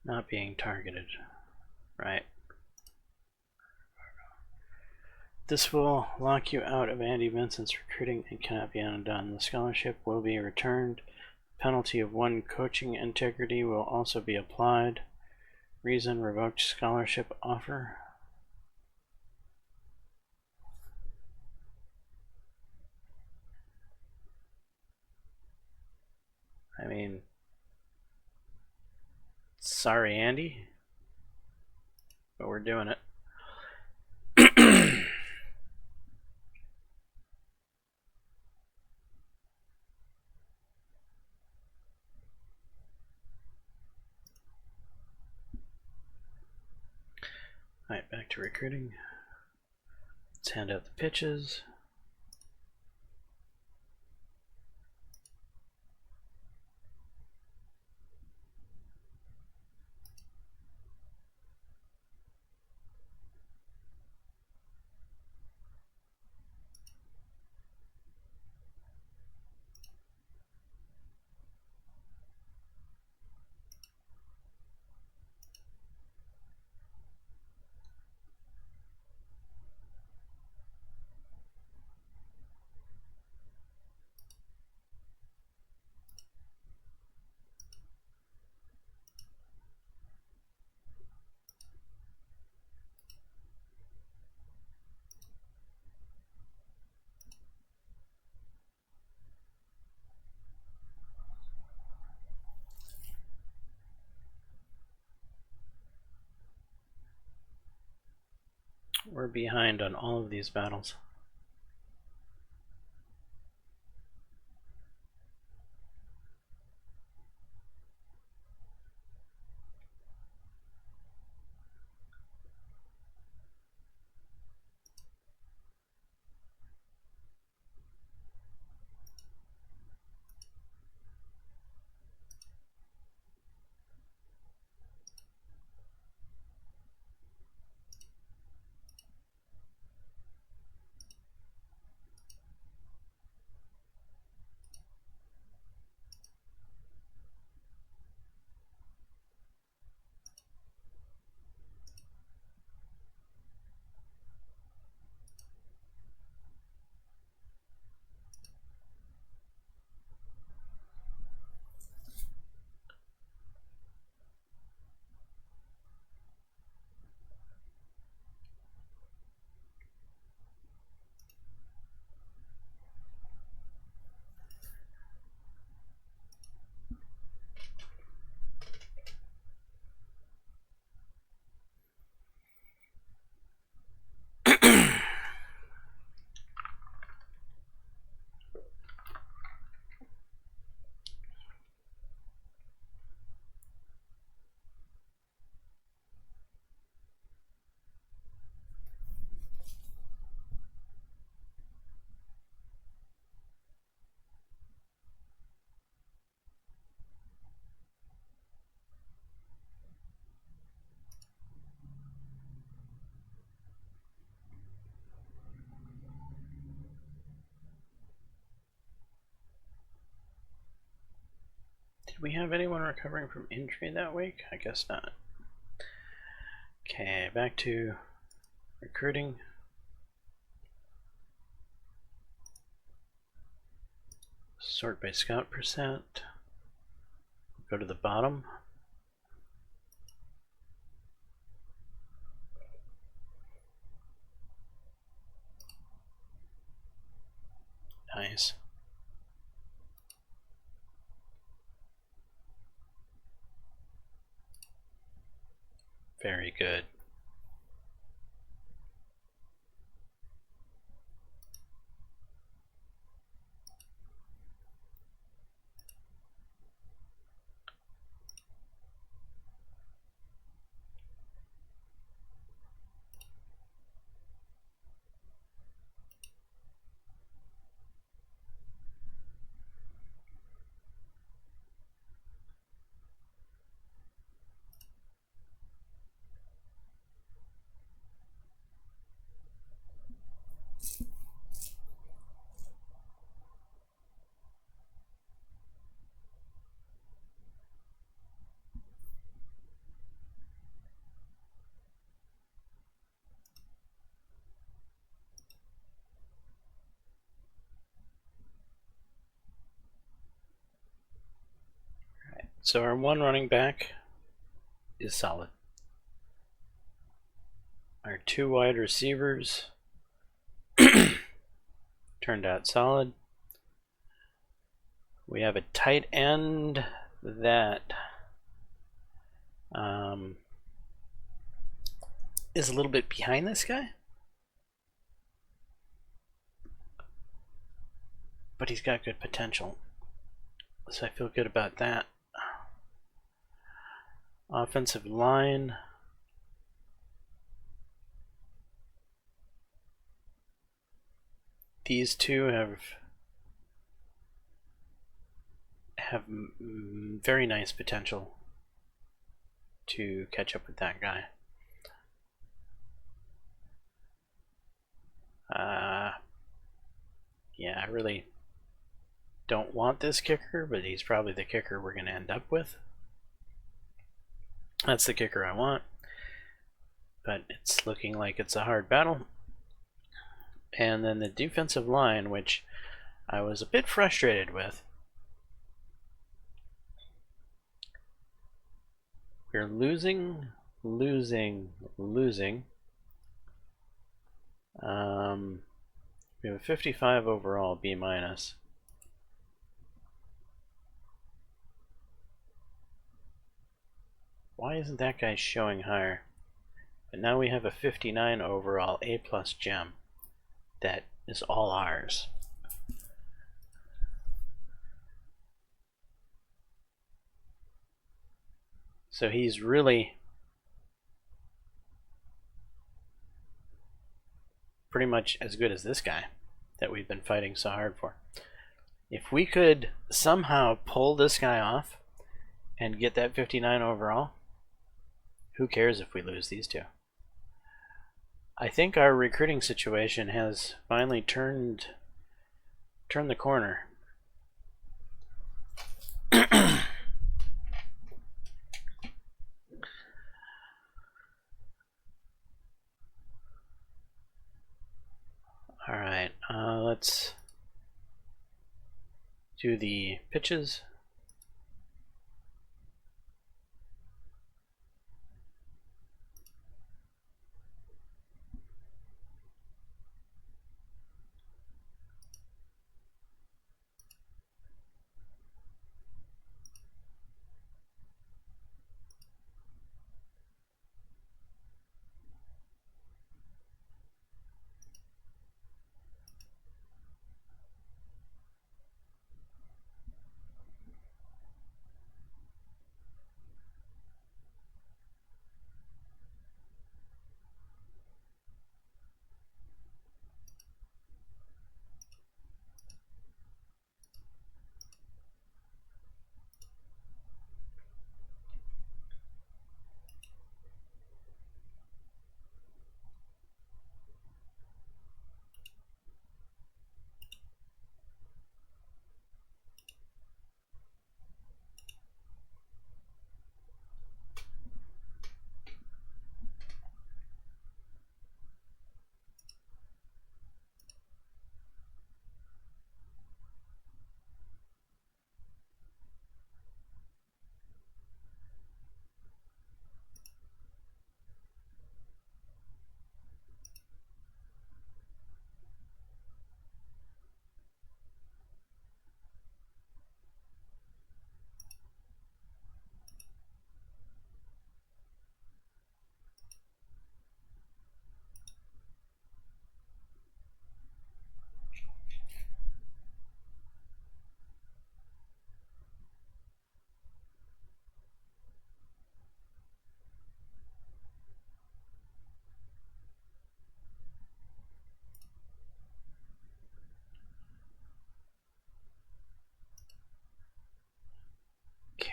Not being targeted. Right. This will lock you out of Andy Vincent's recruiting and cannot be undone. The scholarship will be returned. Penalty of 1 coaching integrity will also be applied. Reason: revoked scholarship offer. I mean, sorry, Andy, but we're doing it. Alright, back to recruiting. Let's hand out the pitches. We're behind on all of these battles. Did we have anyone recovering from injury that week? I guess not. Okay, back to recruiting. Sort by scout percent. Go to the bottom. Nice. Very good. So our one running back is solid. Our two wide receivers turned out solid. We have a tight end that is a little bit behind this guy, but he's got good potential, so I feel good about that. Offensive line, these two have very nice potential to catch up with that guy. Yeah, I really don't want this kicker, but he's probably the kicker we're going to end up with. That's the kicker I want, but it's looking like it's a hard battle. And then the defensive line, which I was a bit frustrated with. We're losing. We have a 55 overall, B-. Why isn't that guy showing higher? But now we have a 59 overall, A+ gem. That is all ours. So he's really pretty much as good as this guy that we've been fighting so hard for. If we could somehow pull this guy off and get that 59 overall, who cares if we lose these two? I think our recruiting situation has finally turned the corner. Alright, let's do the pitches.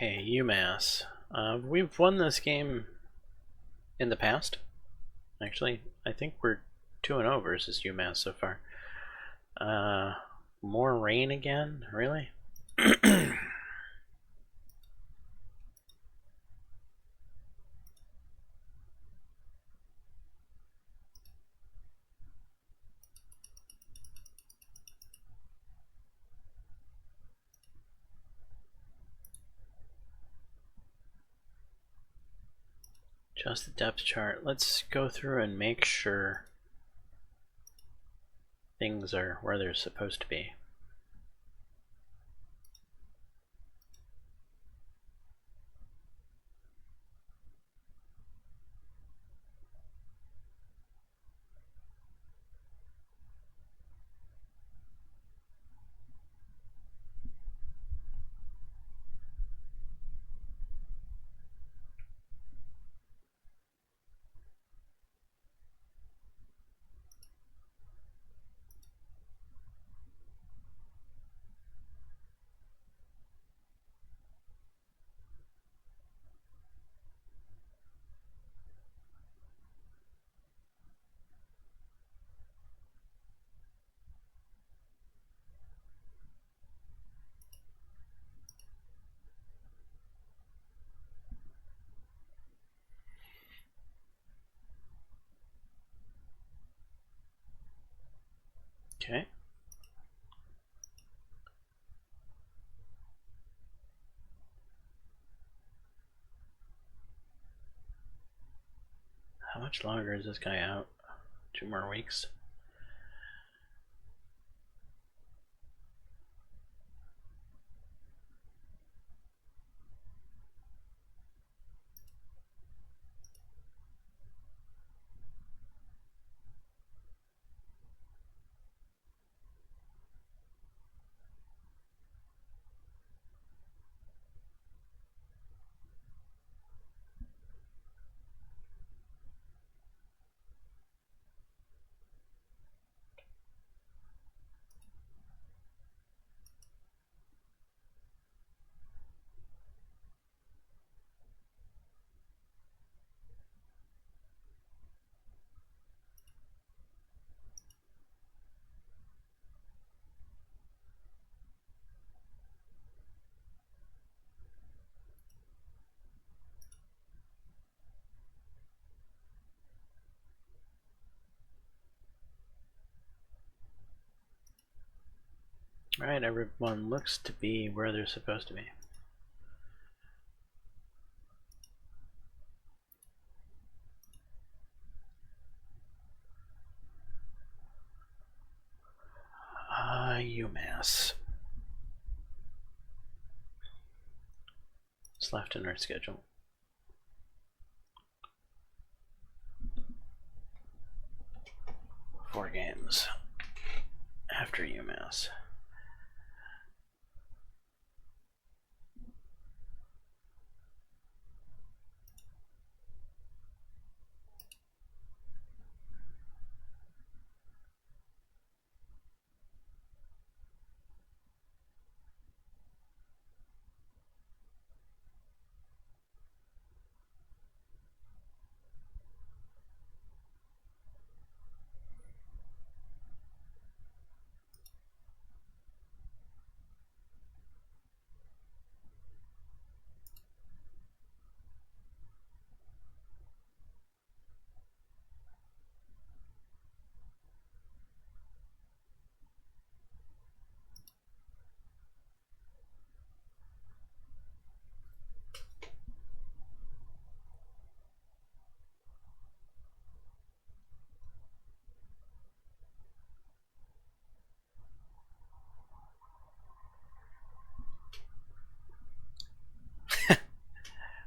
Okay, UMass. We've won this game in the past. Actually, I think we're 2-0 versus UMass so far. More rain again? Really? Just the depth chart. Let's go through and make sure things are where they're supposed to be. Okay. How much longer is this guy out? 2 more weeks. Alright, everyone looks to be where they're supposed to be. UMass. What's left in our schedule? Four games after UMass.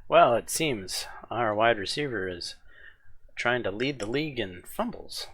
Well, it seems our wide receiver is trying to lead the league in fumbles.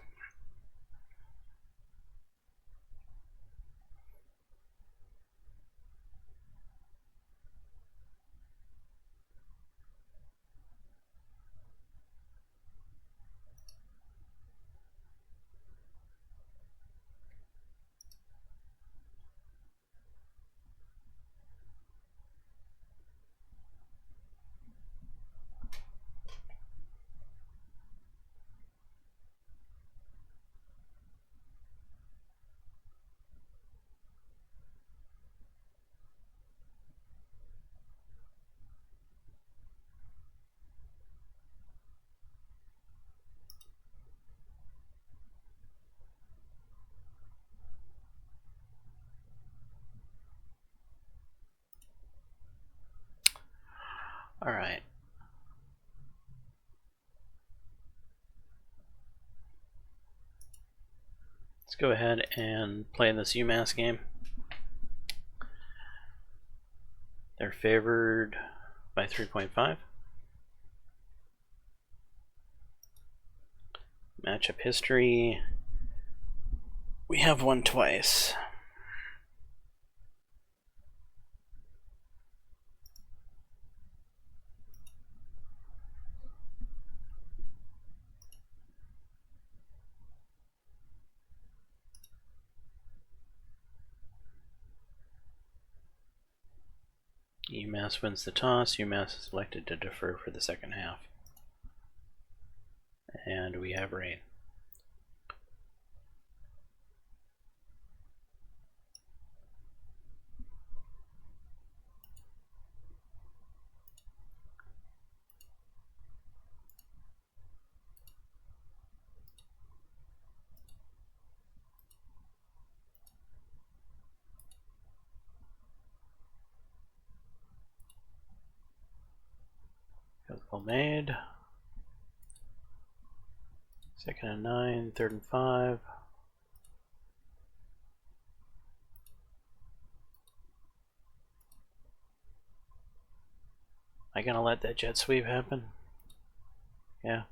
All right. Let's go ahead and play this UMass game. They're favored by 3.5. Matchup history. We have won twice. UMass wins the toss. UMass is elected to defer for the second half. And we have rain. Well made. 2nd and 9, 3rd and 5. Am I gonna let that jet sweep happen? Yeah.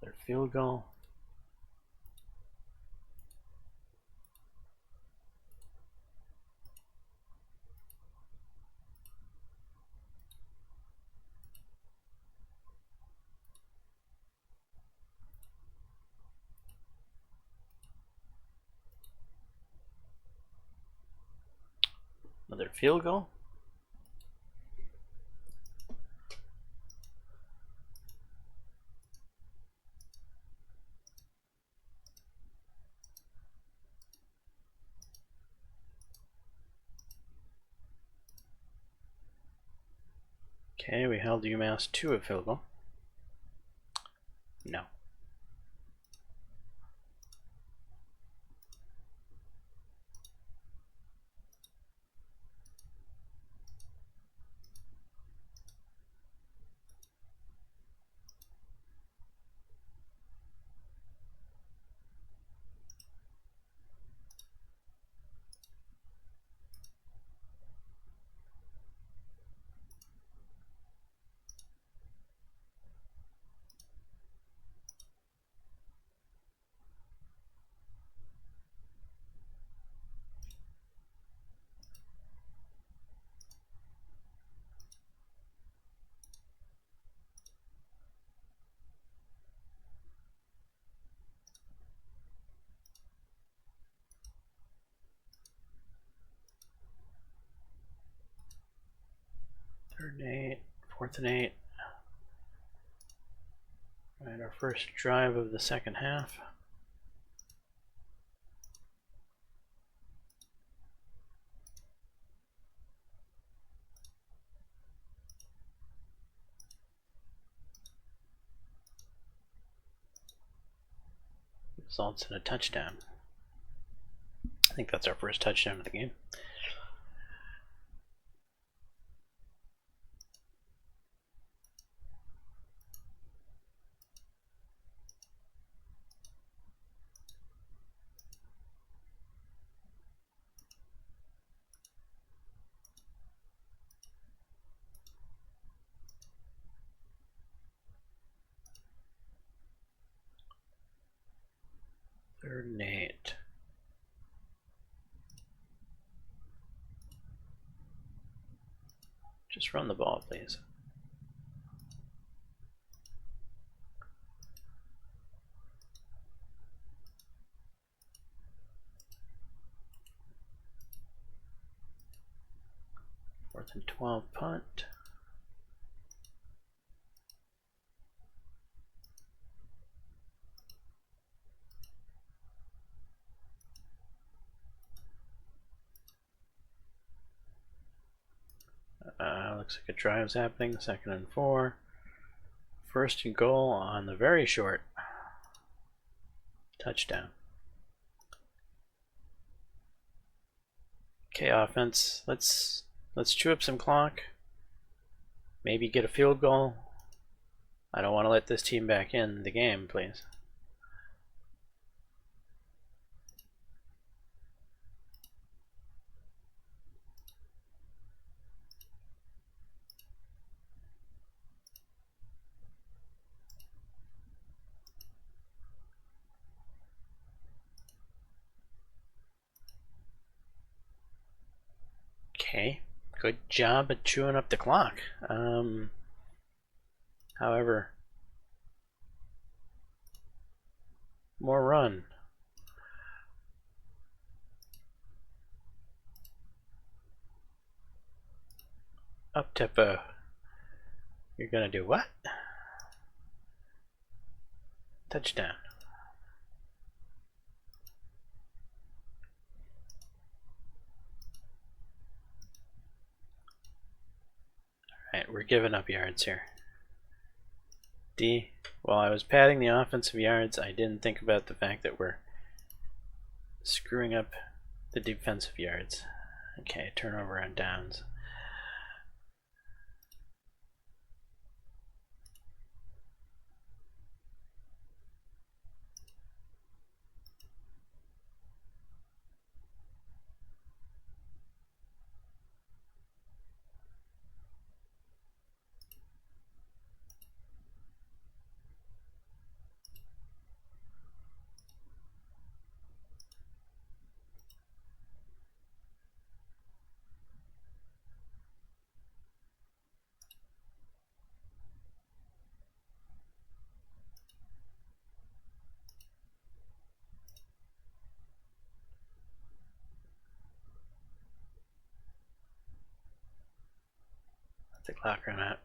Another field goal. Another field goal. Okay, we held UMass to a field goal. No. Third and 8, 4th and 8. Alright, our first drive of the second half. Results in a touchdown. I think that's our first touchdown of the game. Third and 8. Just run the ball, please. Fourth and 12 punt. Looks like a drive's happening. 2nd and 4. 1st and goal on the very short. Touchdown. Okay, offense. Let's chew up some clock. Maybe get a field goal. I don't want to let this team back in the game, please. Okay, good job at chewing up the clock. However, more run. Up tempo. You're gonna do what? Touchdown. Alright, we're giving up yards here. D. While I was padding the offensive yards, I didn't think about the fact that we're screwing up the defensive yards. Okay, turnover on downs. The clock run out.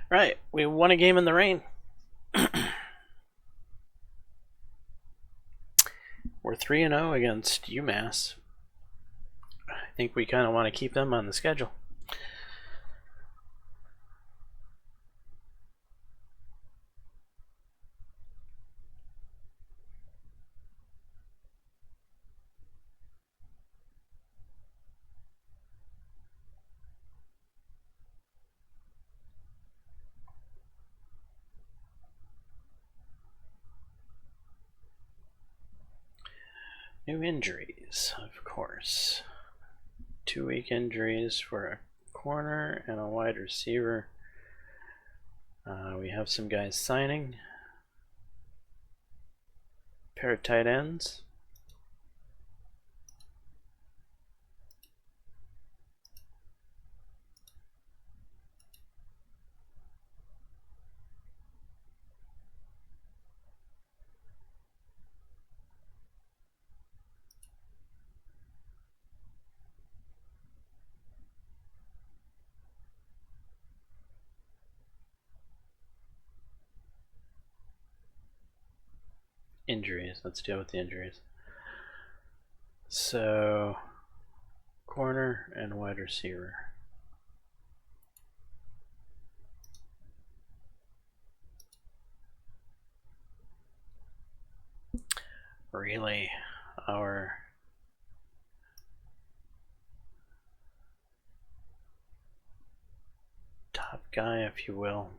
Right, we won a game in the rain. We're 3-0 against UMass. I think we kind of want to keep them on the schedule. New injuries, of course. 2 week injuries for a corner and a wide receiver. We have some guys signing. Pair of tight ends. Injuries. Let's deal with the injuries. So, corner and wide receiver. Really, our top guy, if you will.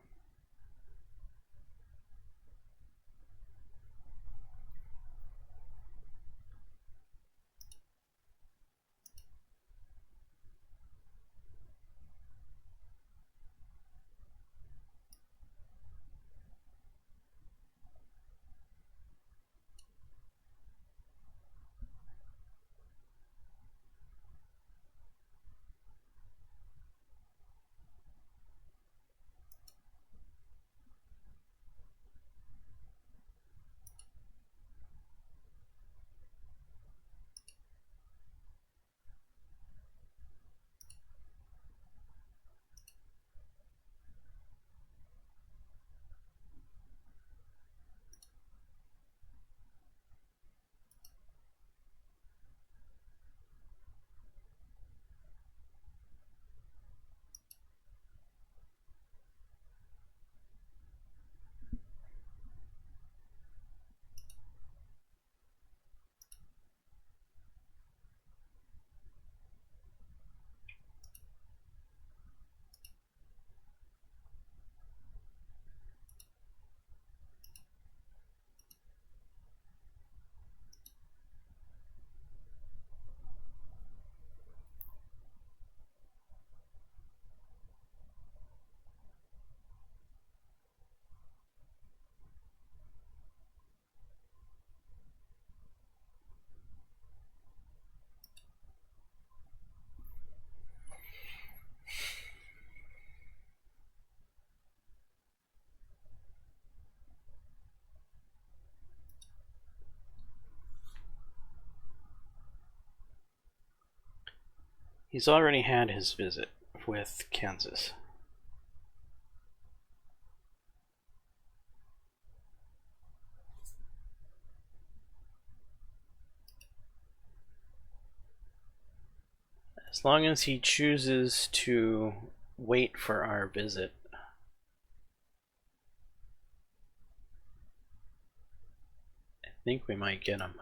He's already had his visit with Kansas. As long as he chooses to wait for our visit. I think we might get him.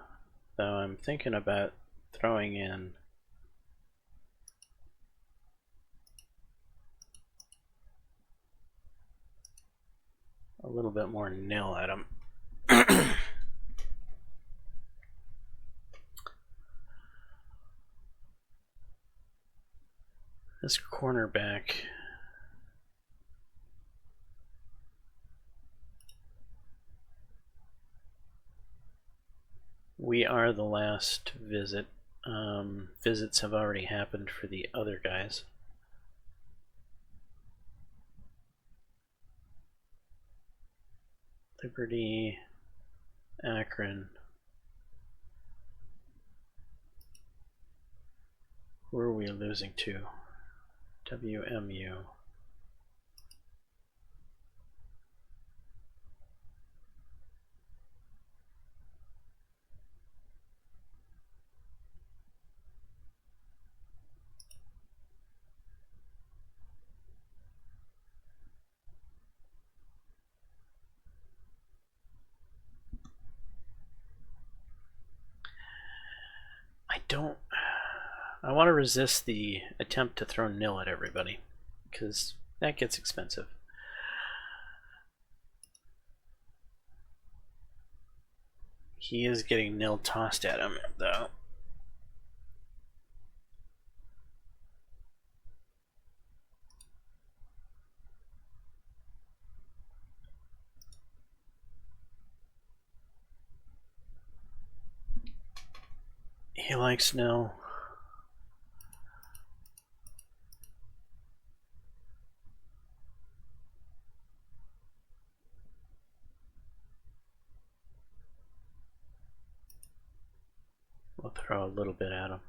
Though I'm thinking about throwing in a little bit more nil at him. This cornerback, we are the last visit. Visits have already happened for the other guys. Liberty, Akron. Who are we losing to? WMU. I want to resist the attempt to throw nil at everybody, because that gets expensive. He is getting nil tossed at him, though. He likes nil. We'll throw a little bit at him.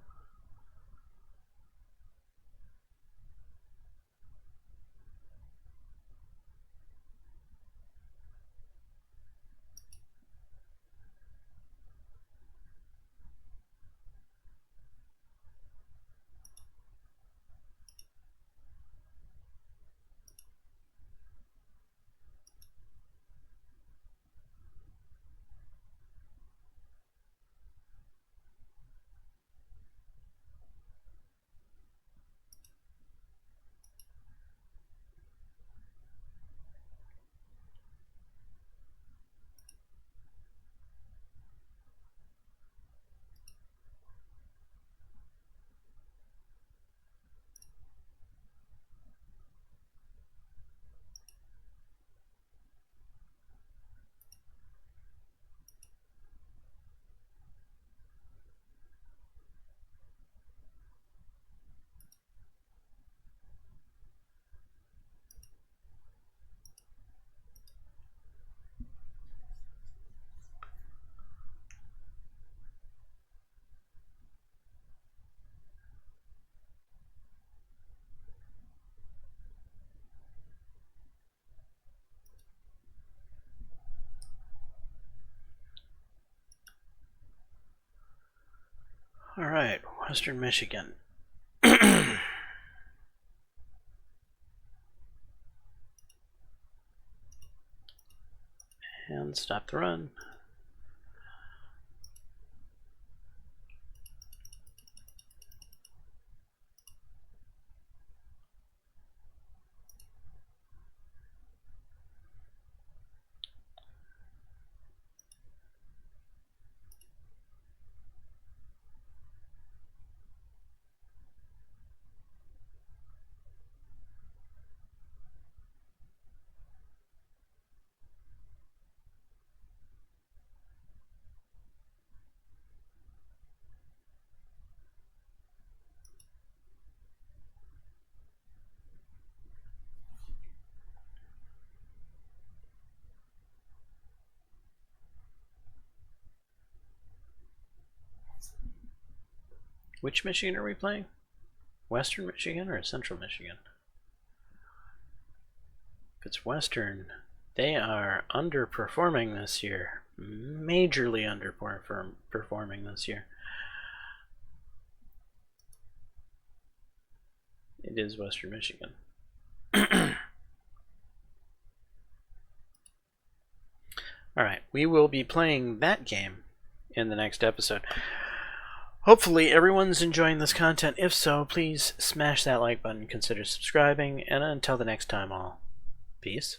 All right, Western Michigan. And stop the run. Which Michigan are we playing? Western Michigan or Central Michigan? If it's Western, they are underperforming this year. Majorly underperforming this year. It is Western Michigan. Alright, we will be playing that game in the next episode. Hopefully everyone's enjoying this content. If so, please smash that like button, consider subscribing, and until the next time, all, peace.